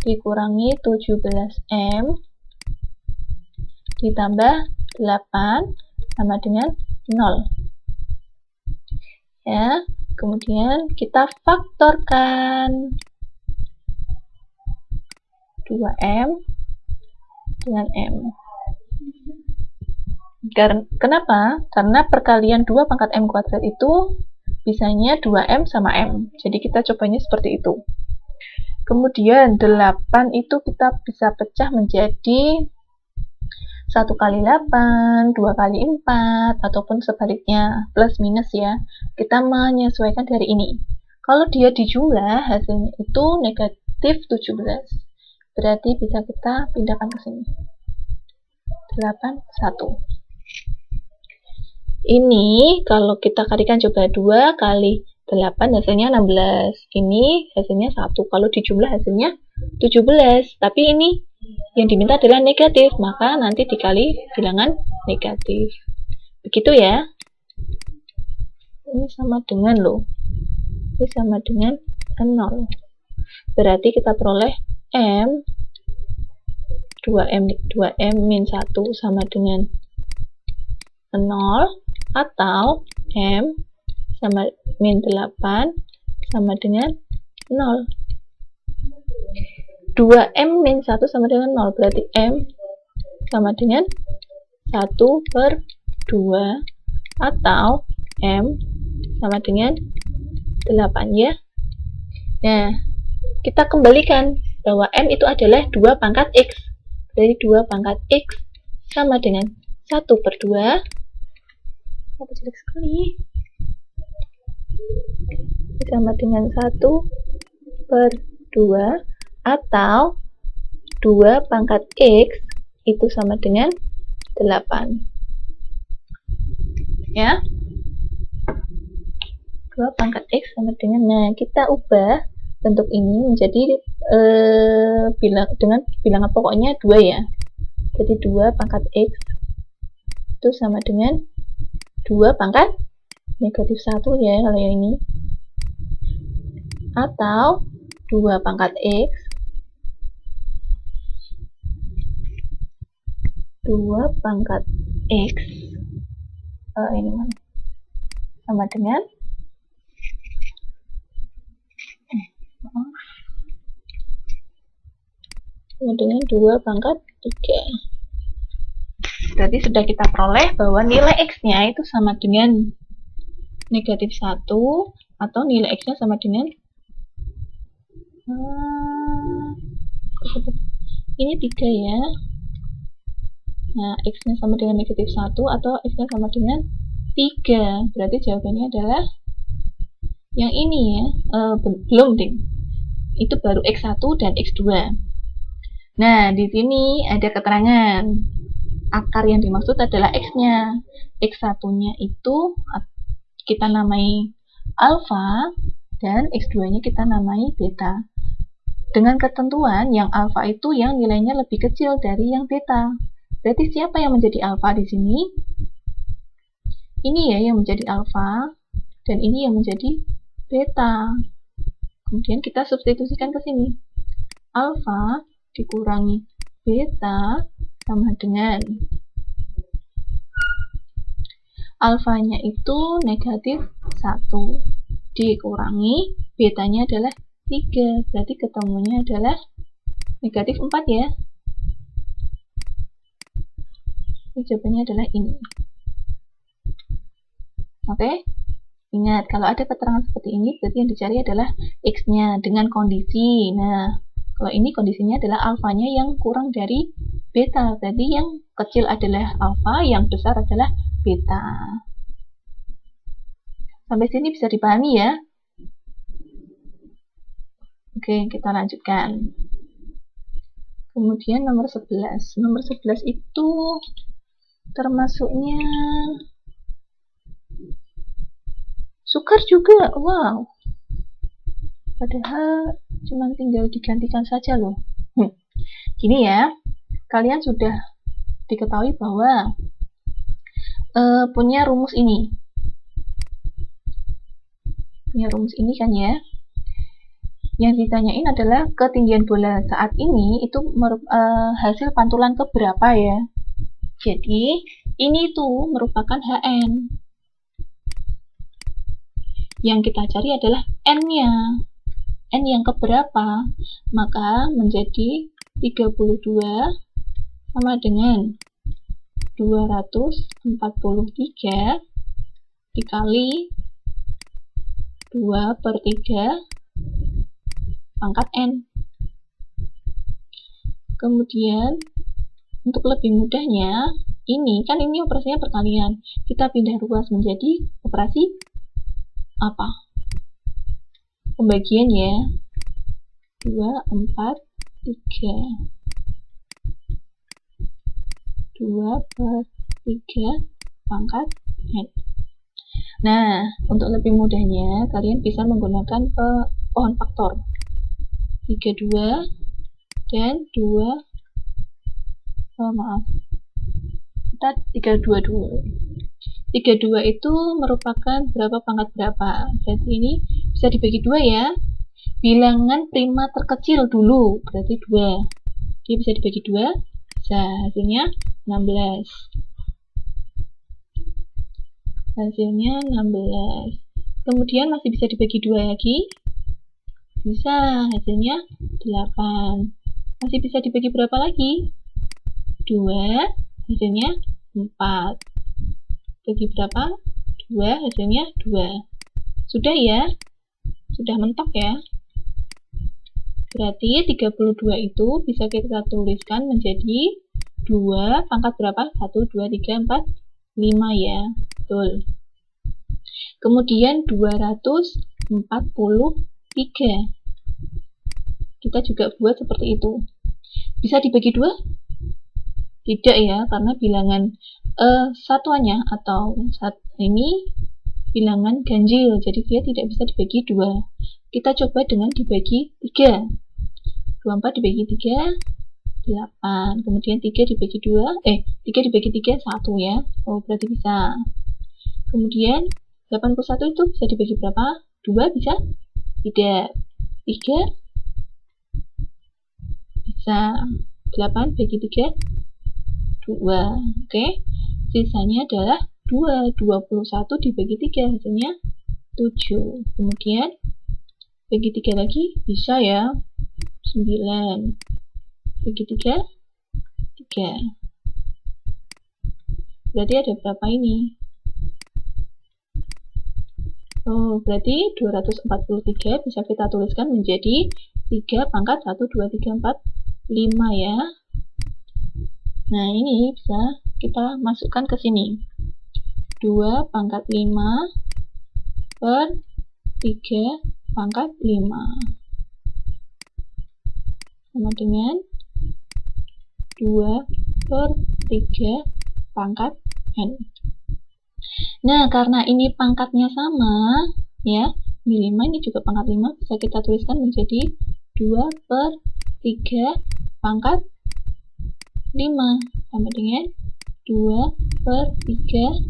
dikurangi 17M ditambah 8 sama dengan 0. Ya, kemudian kita faktorkan 2M dengan M. Kenapa? Karena perkalian 2 pangkat M kuadrat itu bisanya 2M sama M. Jadi kita cobanya seperti itu. Kemudian 8 itu kita bisa pecah menjadi 1 kali 8, 2 kali 4, ataupun sebaliknya, plus minus ya. Kita menyesuaikan dari ini. Kalau dia dijumlah, hasilnya itu negatif 17. Berarti bisa kita pindahkan ke sini. 8, 1. Ini kalau kita kalikan coba 2 kali 8 hasilnya 16. Ini hasilnya 1. Kalau dijumlah hasilnya 17. Tapi ini yang diminta adalah negatif, maka nanti dikali bilangan negatif. Begitu ya. Ini sama dengan loh. Ini sama dengan 0. Berarti kita peroleh M 2M min 1 sama dengan 0, atau M sama min 8 sama dengan 0. 2M min 1 sama dengan 0, berarti M sama dengan 1/2, atau M sama dengan 8 ya. Nah, kita kembalikan bahwa M itu adalah 2 pangkat X. Dari 2 pangkat X sama dengan 1/2. Apa jelek sekali? Sama dengan 1/2, atau 2 pangkat X itu sama dengan 8. Ya. 2 pangkat X sama dengan, nah kita ubah bentuk ini menjadi dengan bilangan pokoknya 2 ya. Jadi 2 pangkat X itu sama dengan 2 pangkat negatif 1 ya kalau yang ini, atau 2 pangkat X 2 pangkat X ini mana? Sama dengan sama dengan 2 pangkat 3. Berarti sudah kita peroleh bahwa nilai X-nya itu sama dengan negatif 1, atau nilai X-nya sama dengan ini 3 ya. Nah, X-nya sama dengan negatif 1, atau X-nya sama dengan 3. Berarti jawabannya adalah yang ini ya. Belum deh. Itu baru X1 dan X2. Nah, di sini ada keterangan. Akar yang dimaksud adalah X-nya. X1-nya itu kita namai alfa, dan X2-nya kita namai beta. Dengan ketentuan yang alfa itu yang nilainya lebih kecil dari yang beta. Berarti siapa yang menjadi alfa di sini? Ini ya yang menjadi alfa, dan ini yang menjadi beta. Kemudian kita substitusikan ke sini. Alfa dikurangi beta sama dengan alfanya itu negatif 1 dikurangi betanya adalah 3, berarti ketemunya adalah negatif 4 ya. Jawabannya adalah ini. Oke, ingat kalau ada keterangan seperti ini berarti yang dicari adalah X-nya dengan kondisi. Nah, kalau ini kondisinya adalah alfanya yang kurang dari beta, berarti yang kecil adalah alfa, yang besar adalah beta. Sampai sini bisa dipahami ya? Oke, kita lanjutkan. Kemudian nomor 11. Nomor 11 itu termasuknya sukar juga. Wow. Padahal cuma tinggal digantikan saja loh. Gini ya. Kalian sudah diketahui bahwa punya rumus ini. Punya rumus ini kan ya. Yang ditanyain adalah ketinggian bola saat ini itu hasil pantulan keberapa ya. Jadi ini tuh merupakan HN. Yang kita cari adalah N-nya. N yang keberapa? Maka menjadi 32 sama dengan 243 dikali 2/3 pangkat N. Kemudian untuk lebih mudahnya, ini operasinya perkalian. Kita pindah ruas menjadi operasi apa? Pembagian ya. 2/3 pangkat N. Nah, untuk lebih mudahnya, kalian bisa menggunakan pohon faktor. 32 dan 2, kita 32 dulu. 32 itu merupakan berapa pangkat berapa? Berarti ini bisa dibagi 2 ya. Bilangan prima terkecil dulu, berarti 2. Dia bisa dibagi 2, bisa hasilnya 16. Hasilnya 16. Kemudian masih bisa dibagi 2 lagi. Bisa, hasilnya 8. Masih bisa dibagi berapa lagi? 2, hasilnya 4. Bagi berapa? 2, hasilnya 2. Sudah ya? Sudah mentok ya? Berarti 32 itu bisa kita tuliskan menjadi 2 pangkat berapa? 1, 2, 3, 4, 5 ya. Betul. Kemudian 243. Kita juga buat seperti itu. Bisa dibagi 2? Tidak ya, karena bilangan satuannya atau ini bilangan ganjil, jadi dia tidak bisa dibagi 2. Kita coba dengan dibagi 3. 24 dibagi 3, 8. Kemudian 3 dibagi 2, 3 dibagi 3, 1 ya. Oh, berarti bisa. Kemudian 81 itu bisa dibagi berapa? 2 bisa? Tidak. 3 bisa. 8 bagi 3, 2. Oke. Sisanya adalah 2. 21 dibagi 3, hasilnya 7. Kemudian bagi 3 lagi, bisa ya. 9. Bagi 3, 3. Berarti ada berapa ini? Oh, berarti 243 bisa kita tuliskan menjadi 3 pangkat 1, 2, 3, 4, 5 ya. Nah, ini bisa kita masukkan ke sini. 2 pangkat 5 per 3 pangkat 5. Sama dengan 2/3 pangkat N. Nah, karena ini pangkatnya sama, ya, ini 5, ini juga pangkat 5, bisa kita tuliskan menjadi 2/3 pangkat 5, sama dengan 2/3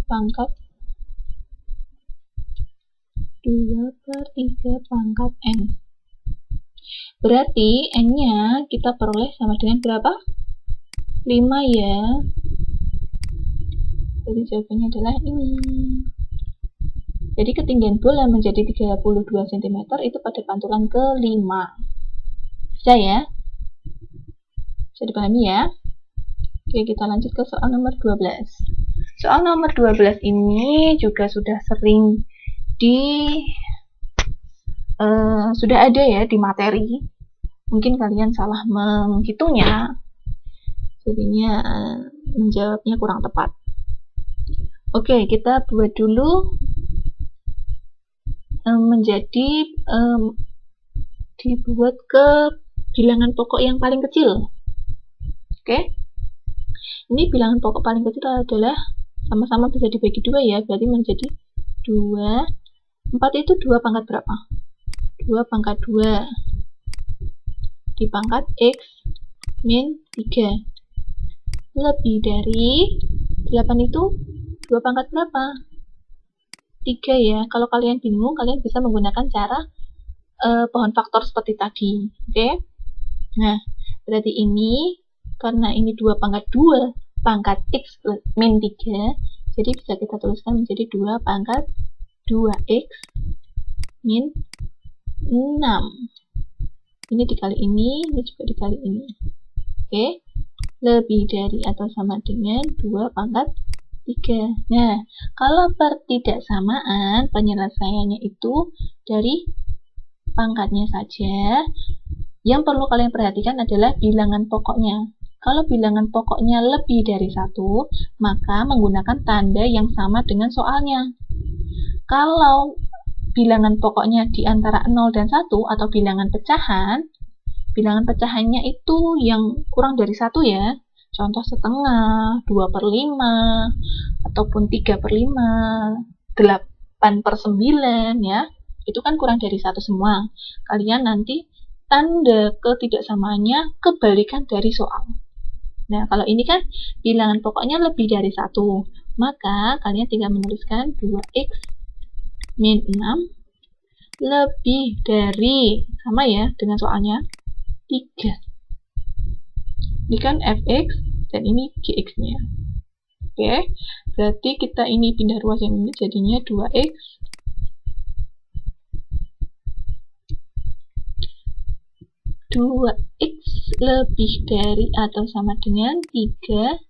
pangkat 2/3 pangkat N. Berarti N-nya kita peroleh sama dengan berapa? 5 ya. Jadi jawabannya adalah ini. Jadi ketinggian bola menjadi 32 cm itu pada pantulan ke-5. Bisa ya? Bisa dipahami ya? Oke, kita lanjut ke soal nomor 12. Soal nomor 12 ini juga sudah sering sudah ada ya di materi. Mungkin kalian salah menghitungnya, jadinya menjawabnya kurang tepat. Oke, kita buat dulu menjadi dibuat ke bilangan pokok yang paling kecil. Oke, ini bilangan pokok paling kecil adalah sama-sama bisa dibagi 2 ya, berarti menjadi 2. 4 itu 2 pangkat berapa? 2 pangkat 2 dipangkat X min 3 lebih dari 8 itu 2 pangkat berapa? 3 ya. Kalau kalian bingung, kalian bisa menggunakan cara pohon faktor seperti tadi. Oke? Nah, berarti ini, karena ini 2 pangkat 2 pangkat X plus min 3, jadi bisa kita tuliskan menjadi 2 pangkat 2X min 6. Ini dikali ini juga dikali ini. Oke? Lebih dari atau sama dengan 2 pangkat 3. Nah, kalau pertidaksamaan, penyelesaiannya itu dari pangkatnya saja. Yang perlu kalian perhatikan adalah bilangan pokoknya. Kalau bilangan pokoknya lebih dari 1, maka menggunakan tanda yang sama dengan soalnya. Kalau bilangan pokoknya di antara 0 dan 1 atau bilangan pecahannya itu yang kurang dari 1 ya. Contoh setengah, 2/5, ataupun 3/5, 8/9 ya. Itu kan kurang dari 1 semua. Kalian nanti tanda ketidaksamaannya kebalikan dari soal. Nah, kalau ini kan bilangan pokoknya lebih dari 1, maka kalian tinggal menuliskan 2x min 6 lebih dari, sama ya dengan soalnya, 3. Ini kan fx dan ini gx-nya. Oke, berarti kita ini pindah ruas yang ini jadinya 2x lebih dari atau sama dengan 3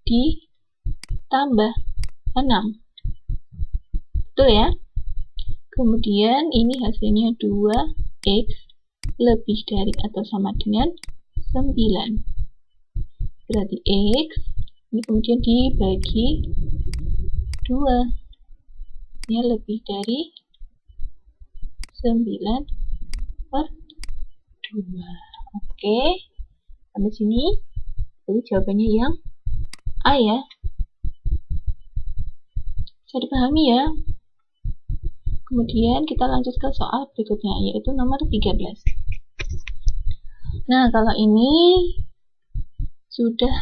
ditambah 6. Betul ya? Kemudian ini hasilnya 2x lebih dari atau sama dengan 9. Berarti x ini kemudian dibagi 2. Ini lebih dari 9/2. Oke, sampai sini. Jadi jawabannya yang A ya. Bisa dipahami ya. Kemudian kita lanjut ke soal berikutnya, yaitu nomor 13. Nah, kalau ini sudah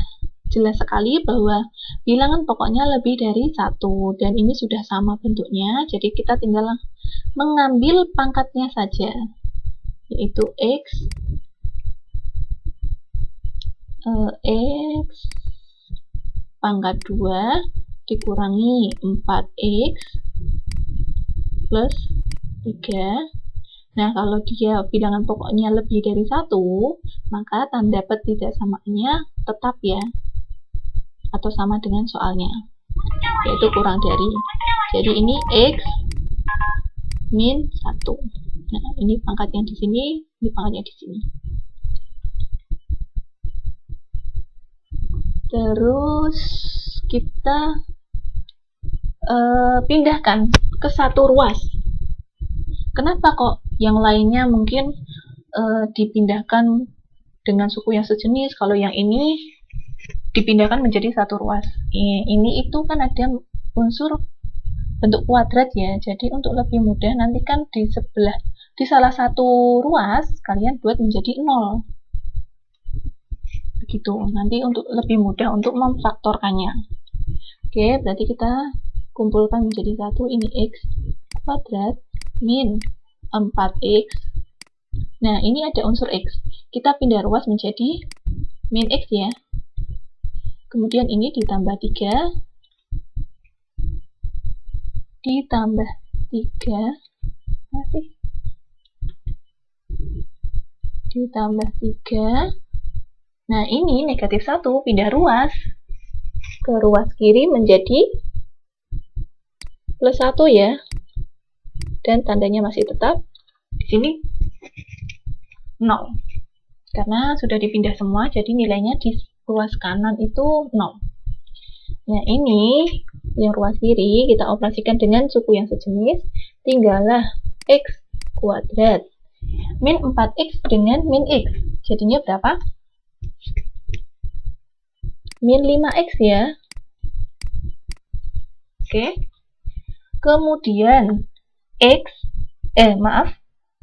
jelas sekali bahwa bilangan pokoknya lebih dari 1, dan ini sudah sama bentuknya, jadi kita tinggal mengambil pangkatnya saja, yaitu x pangkat 2 dikurangi 4x plus 3. Nah, kalau dia bilangan pokoknya lebih dari 1, maka tanda pertidaksamaannya tetap ya, atau sama dengan soalnya, yaitu kurang dari. Jadi ini x min 1. Nah, ini pangkatnya di sini, ini pangkatnya di sini. Terus kita pindahkan ke satu ruas. Kenapa kok yang lainnya mungkin dipindahkan dengan suku yang sejenis, kalau yang ini dipindahkan menjadi satu ruas. Ini itu kan ada unsur bentuk kuadrat ya, jadi untuk lebih mudah nanti kan di salah satu ruas kalian buat menjadi 0. Begitu, nanti untuk lebih mudah untuk memfaktorkannya. Oke, berarti kita kumpulkan menjadi 1, ini x kuadrat min 4x. Nah, ini ada unsur x. Kita pindah ruas menjadi min x ya. Kemudian ini ditambah 3. Ditambah 3. Masih. Ditambah 3. Nah, ini negatif 1, pindah ruas. Ke ruas kiri menjadi plus 1 ya. Dan tandanya masih tetap di sini 0. Karena sudah dipindah semua, jadi nilainya di ruas kanan itu 0. Nah, ini yang ruas kiri kita operasikan dengan suku yang sejenis, tinggallah x kuadrat min 4x dengan min x. Jadinya berapa? Min 5x ya. Oke. Kemudian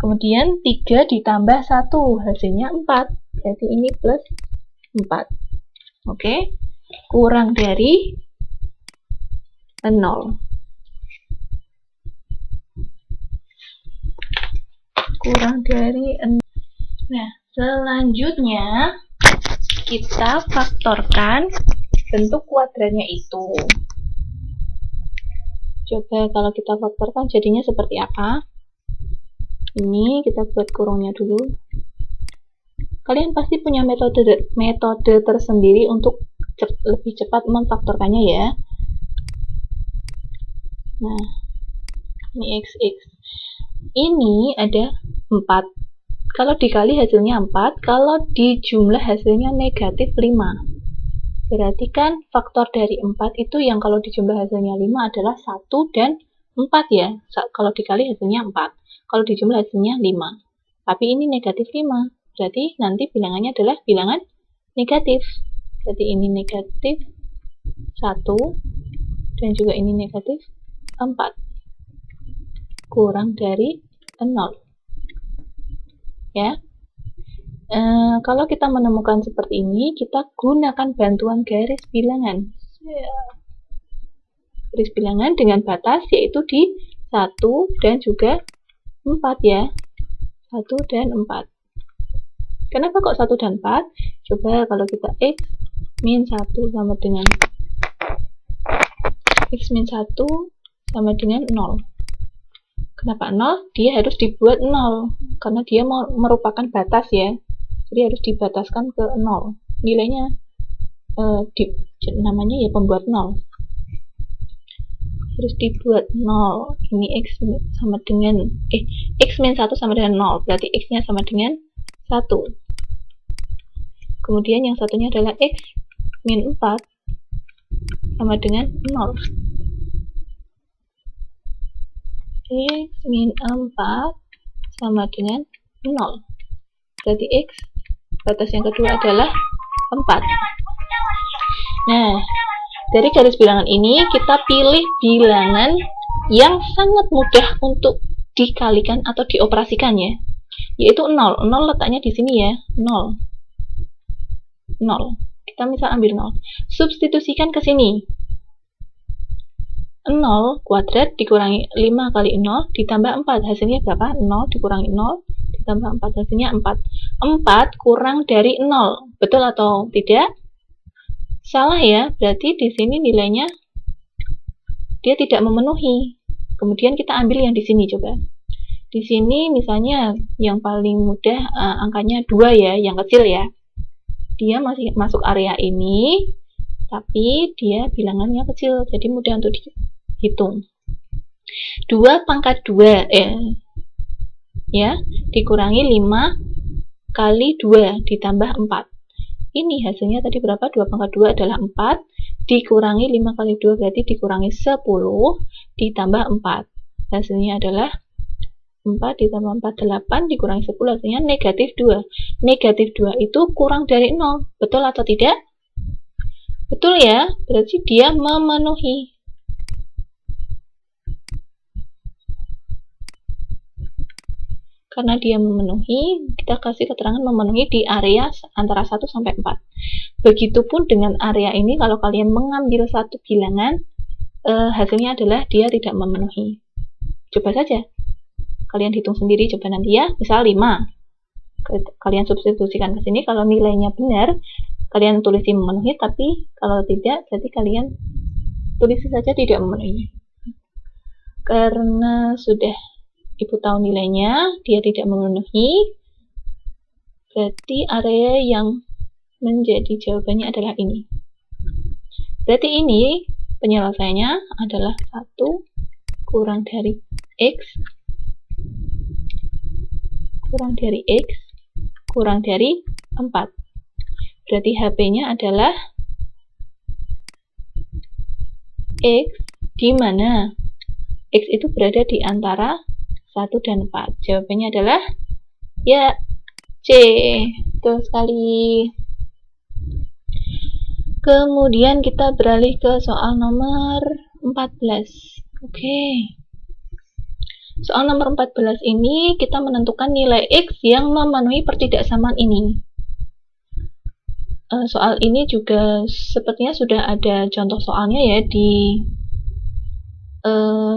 kemudian 3 ditambah 1, hasilnya 4. Berarti ini plus 4. Oke. kurang dari 0. Kurang dari 0. Nah, selanjutnya kita faktorkan bentuk kuadratnya itu. Coba kalau kita faktorkan jadinya seperti apa? Ini kita buat kurungnya dulu. Kalian pasti punya metode tersendiri untuk lebih cepat memfaktorkannya ya. Nah, ini XX. Ini ada 4. Kalau dikali hasilnya 4, kalau dijumlah hasilnya negatif 5. Berarti kan faktor dari 4 itu yang kalau dijumlah hasilnya 5 adalah 1 dan 4 ya. Kalau dikali hasilnya 4. Kalau dijumlah hasilnya 5. Tapi ini negatif 5. Berarti nanti bilangannya adalah bilangan negatif. Jadi ini negatif 1 dan juga ini negatif 4. Kurang dari 0. Ya. Kalau kita menemukan seperti ini, kita gunakan bantuan garis bilangan. Garis bilangan dengan batas yaitu di 1 dan juga 4 ya. 1 dan 4. Kenapa kok 1 dan 4? Coba kalau kita X min 1 sama dengan X min 1 sama dengan 0. Kenapa 0? Dia harus dibuat 0. Karena dia merupakan batas ya. Jadi harus dibataskan ke 0. Nilainya namanya ya pembuat 0. Harus dibuat 0. Ini X sama dengan X min 1 sama dengan 0. Berarti X nya sama dengan 1. Kemudian yang satunya adalah X min 4 sama dengan 0. X min 4 sama dengan 0. Berarti X batas yang kedua adalah 4. Nah, dari garis bilangan ini kita pilih bilangan yang sangat mudah untuk dikalikan atau dioperasikan ya, yaitu 0. 0 letaknya di sini ya, 0. 0. Kita misal ambil 0. Substitusikan ke sini. 0 kuadrat dikurangi 5 kali 0 ditambah 4. Hasilnya berapa? 0 dikurangi 0 ditambah 4. Hasilnya 4. 4 kurang dari 0. Betul atau tidak? Salah ya. Berarti di sini nilainya dia tidak memenuhi. Kemudian kita ambil yang di sini coba. Di sini misalnya yang paling mudah angkanya 2 ya, yang kecil ya. Dia masih masuk area ini, tapi dia bilangannya kecil, jadi mudah untuk dihitung. 2 pangkat 2 ya, dikurangi 5 kali 2 ditambah 4. Ini hasilnya tadi berapa? 2 pangkat 2 adalah 4, dikurangi 5 kali 2 berarti dikurangi 10 ditambah 4. Hasilnya adalah 4 ditambah 4, 8 dikurangi 10, hasilnya negatif 2. Negatif 2 itu kurang dari 0. Betul atau tidak? Betul ya, berarti dia memenuhi. Karena dia memenuhi, kita kasih keterangan memenuhi di area antara 1 sampai 4. Begitupun dengan area ini, kalau kalian mengambil satu bilangan, hasilnya adalah dia tidak memenuhi. Coba saja. Kalian hitung sendiri, coba nanti ya. Misal 5. Kalian substitusikan ke sini, kalau nilainya benar, kalian tulisi memenuhi, tapi kalau tidak, berarti kalian tulisi saja tidak memenuhi. Karena sudah Ibu tahu nilainya, dia tidak memenuhi, berarti area yang menjadi jawabannya adalah ini. Berarti ini penyelesaiannya adalah 1 kurang dari X kurang dari X kurang dari 4. Berarti HP-nya adalah X, di mana X itu berada di antara 1 dan 4. Jawabannya adalah ya C. Betul sekali. Kemudian kita beralih ke soal nomor 14. Oke. Soal nomor 14 ini kita menentukan nilai X yang memenuhi pertidaksamaan ini. soal ini juga sepertinya sudah ada contoh soalnya ya di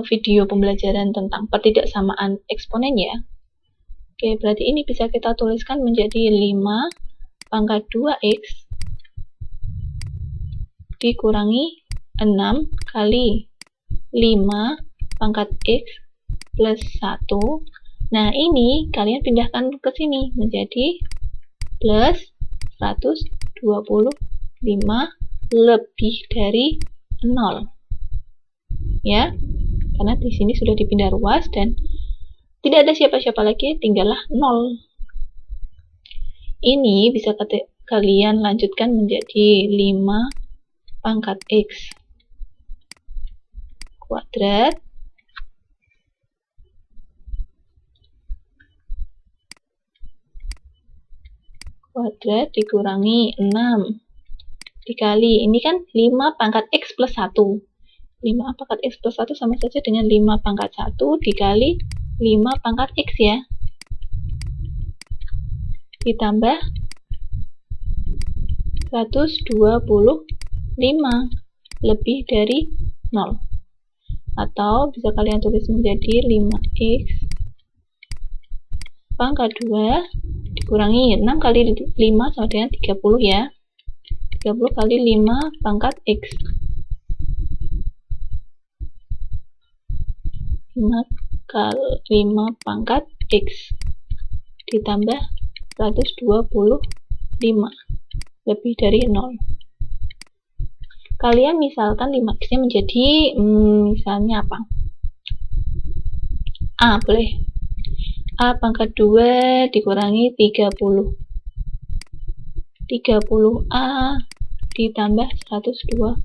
video pembelajaran tentang pertidaksamaan eksponen ya. Oke, berarti ini bisa kita tuliskan menjadi 5 pangkat 2x dikurangi 6 kali 5 pangkat x plus 1. Nah, ini kalian pindahkan ke sini menjadi plus 125 lebih dari 0. Ya, karena di sini sudah dipindah ruas dan tidak ada siapa-siapa lagi, tinggallah 0. Ini bisa kalian lanjutkan menjadi 5 pangkat x kuadrat dikurangi 6 dikali, ini kan 5 pangkat x plus 1. 5 pangkat x plus 1 sama saja dengan 5 pangkat 1 dikali 5 pangkat x ya. Ditambah 125 lebih dari 0. Atau bisa kalian tulis menjadi 5x pangkat 2 dikurangi 6 kali 5 sama dengan 30 ya. 30 kali 5 pangkat x. 5 pangkat x ditambah 125 lebih dari 0. Kalian misalkan 5x nya menjadi misalnya apa? A boleh. A pangkat 2 dikurangi 30. 30A ditambah 120.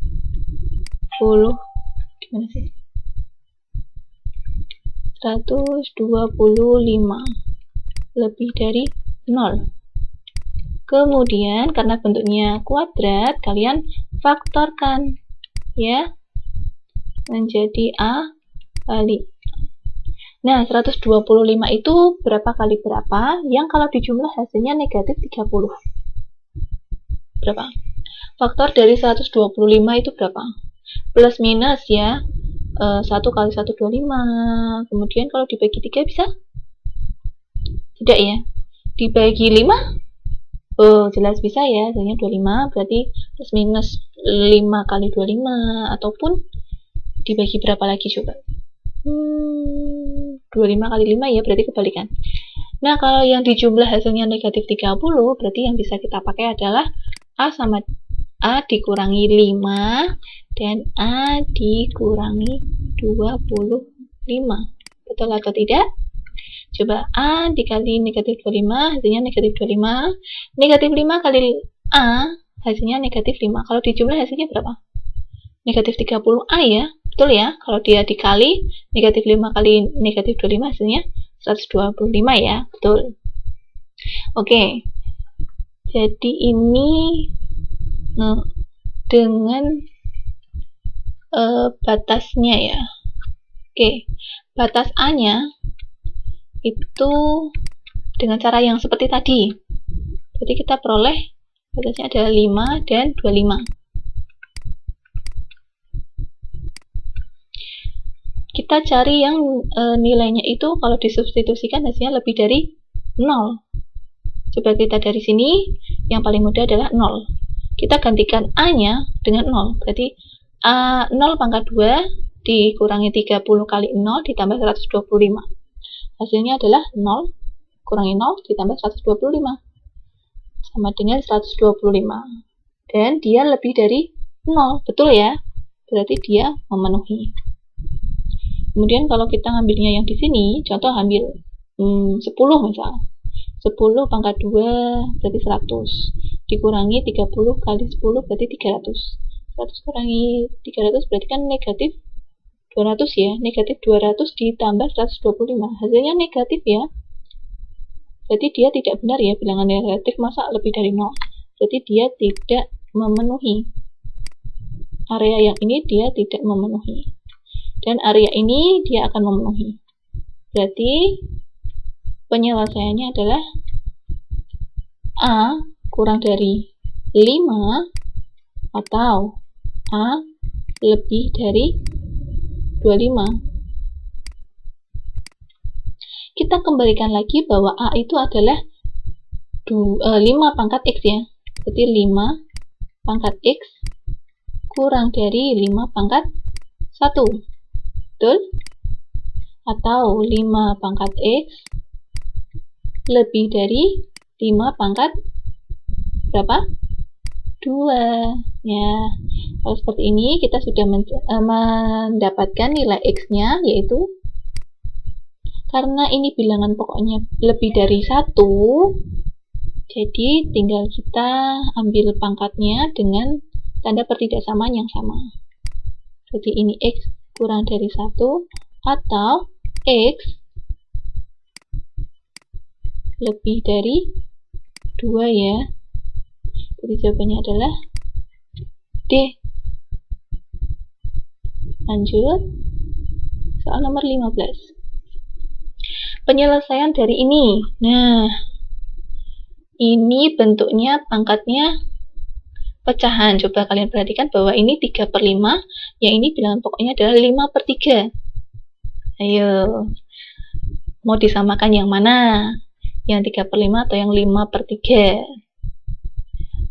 Gimana sih? 125 lebih dari 0. Kemudian karena bentuknya kuadrat, kalian faktorkan ya menjadi A kali. Nah, 125 itu berapa kali berapa? Yang kalau dijumlah hasilnya negatif 30. Berapa? Faktor dari 125 itu berapa? Plus minus ya. 1 kali 1 25. Kemudian kalau dibagi 3 bisa? Tidak ya. Dibagi 5? Oh, jelas bisa ya. Hasilnya 25, berarti plus minus 5 kali 25. Ataupun dibagi berapa lagi coba? 25 kali 5 ya, berarti kebalikan. Nah, kalau yang dijumlah hasilnya negatif 30, berarti yang bisa kita pakai adalah A sama A dikurangi 5 dan A dikurangi 25. Betul atau tidak? Coba A dikali negatif 25, hasilnya negatif 25. Negatif 5 kali A, hasilnya negatif 5. Kalau dijumlah hasilnya berapa? Negatif 30A ya. Betul ya? Kalau dia dikali, negatif 5 kali negatif 25, hasilnya 125 ya. Betul. Oke. Jadi ini dengan batasnya ya. Oke, batas A-nya itu dengan cara yang seperti tadi. Jadi kita peroleh batasnya adalah 5 dan 25. Kita cari yang nilainya itu kalau disubstitusikan hasilnya lebih dari 0. Coba kita dari sini, yang paling mudah adalah 0. Kita gantikan A-nya dengan 0. Berarti A 0 pangkat 2 dikurangi 30 kali 0 ditambah 125. Hasilnya adalah 0 kurangi 0 ditambah 125. Sama dengan 125. Dan dia lebih dari 0. Betul ya? Berarti dia memenuhi. Kemudian kalau kita ngambilnya yang di sini, contoh ambil 10 misal. 10 pangkat 2 berarti 100. Dikurangi 30 kali 10 berarti 300. 100 kurangi 300 berarti kan negatif 200 ya. Negatif 200 ditambah 125. Hasilnya negatif ya. Berarti dia tidak benar ya. Bilangan negatif masa lebih dari 0. Berarti dia tidak memenuhi. Area yang ini dia tidak memenuhi. Dan area ini dia akan memenuhi. Berarti penyelesaiannya adalah A kurang dari 5 atau A lebih dari 25. Kita kembalikan lagi bahwa A itu adalah 5 pangkat X ya. Jadi 5 pangkat X kurang dari 5 pangkat 1. Betul? Atau 5 pangkat X lebih dari 5 pangkat berapa? 2. Ya, kalau seperti ini kita sudah mendapatkan nilai X-nya, yaitu karena ini bilangan pokoknya lebih dari 1, jadi tinggal kita ambil pangkatnya dengan tanda pertidaksamaan yang sama. Jadi ini X kurang dari 1 atau X lebih dari 2 ya. Jadi jawabannya adalah D. Lanjut, soal nomor 15. Penyelesaian dari ini. Nah, ini bentuknya pangkatnya pecahan. Coba kalian perhatikan bahwa ini 3/5, yang ini bilangan pokoknya adalah 5/3. Ayo, mau disamakan yang mana? Yang 3/5 atau yang 5/3?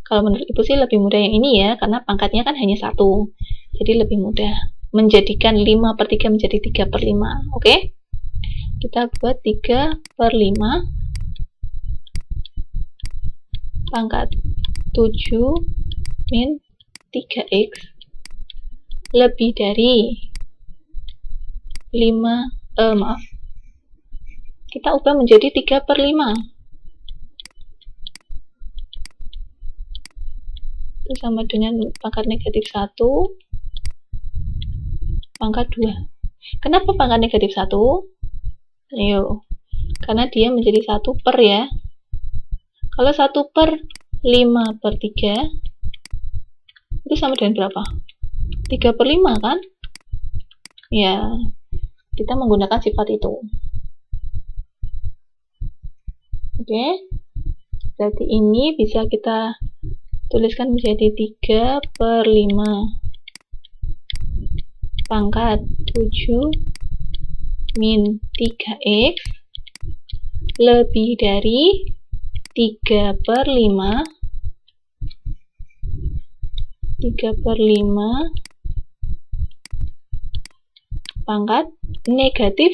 Kalau menurut Ibu sih lebih mudah yang ini ya, karena pangkatnya kan hanya 1. Jadi lebih mudah menjadikan 5/3 menjadi 3/5. Oke? Kita buat 3/5 pangkat 7 min 3x lebih dari 5, kita ubah menjadi 3/5. Itu sama dengan pangkat negatif 1 pangkat 2. Kenapa pangkat negatif 1? Ayo, karena dia menjadi 1 per ya. Kalau 1 per 5/3 itu sama dengan berapa? 3/5 kan? Ya, kita menggunakan sifat itu. Oke, berarti ini bisa kita tuliskan menjadi 3/5 pangkat 7 min 3x lebih dari 3/5 pangkat negatif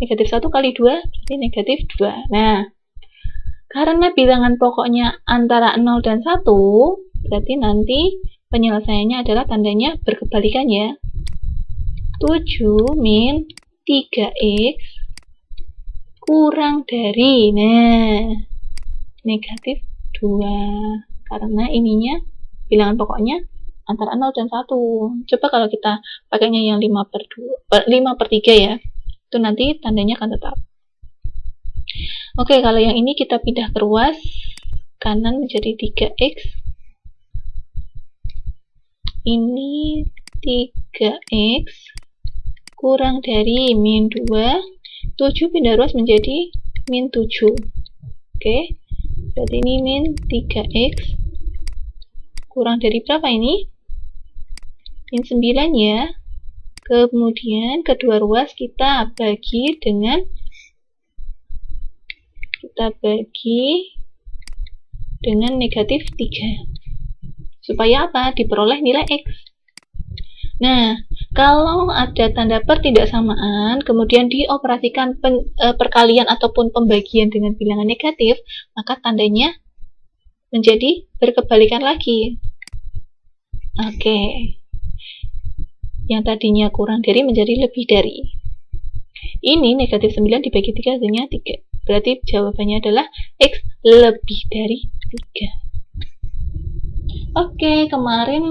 1 kali 2 jadi negatif 2. Nah, karena bilangan pokoknya antara 0 dan 1, berarti nanti penyelesaiannya adalah tandanya berkebalikan ya. 7 min 3x kurang dari, negatif 2. Karena ininya bilangan pokoknya antara 0 dan 1. Coba kalau kita pakainya yang 5/3 ya, itu nanti tandanya akan tetap. Oke, kalau yang ini kita pindah ke ruas kanan menjadi 3x. Ini 3x kurang dari min 2. 7 pindah ruas menjadi min 7. Oke, berarti ini min 3x kurang dari berapa ini? Min 9 ya. Kemudian kedua ruas kita bagi dengan negatif 3. Supaya apa? Diperoleh nilai X. Nah, kalau ada tanda pertidaksamaan, kemudian dioperasikan perkalian ataupun pembagian dengan bilangan negatif, maka tandanya menjadi berkebalikan lagi. Oke. Yang tadinya kurang dari menjadi lebih dari. Ini negatif 9 dibagi 3 hasilnya 3. Berarti jawabannya adalah X lebih dari 3. Oke, kemarin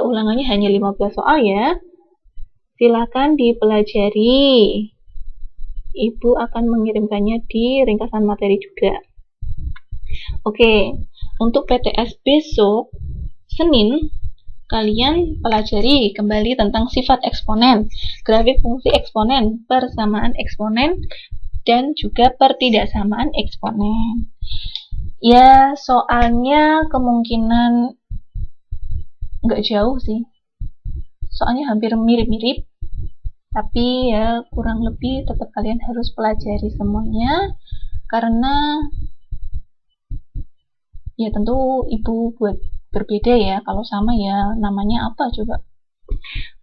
ulangannya hanya 15 soal ya. Silakan dipelajari. Ibu akan mengirimkannya di ringkasan materi juga. Oke, untuk PTS besok, Senin, kalian pelajari kembali tentang sifat eksponen, grafik fungsi eksponen, persamaan eksponen, dan juga pertidaksamaan eksponen. Ya, soalnya kemungkinan nggak jauh sih. Soalnya hampir mirip-mirip, tapi ya kurang lebih tetap kalian harus pelajari semuanya, karena ya tentu ibu buat berbeda ya. Kalau sama ya namanya apa coba.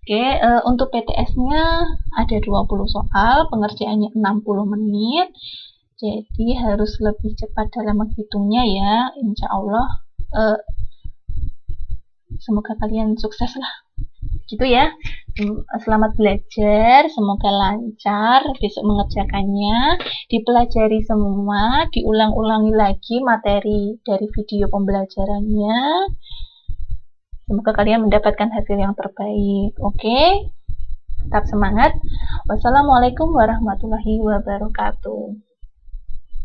Oke, untuk PTS-nya ada 20 soal, pengerjaannya 60 menit. Jadi harus lebih cepat dalam menghitungnya ya. Insya Allah semoga kalian sukses lah. Gitu ya. Selamat belajar, semoga lancar besok mengerjakannya. Dipelajari semua, diulang-ulangi lagi materi dari video pembelajarannya. Semoga kalian mendapatkan hasil yang terbaik. Oke? Tetap semangat. Wassalamualaikum warahmatullahi wabarakatuh.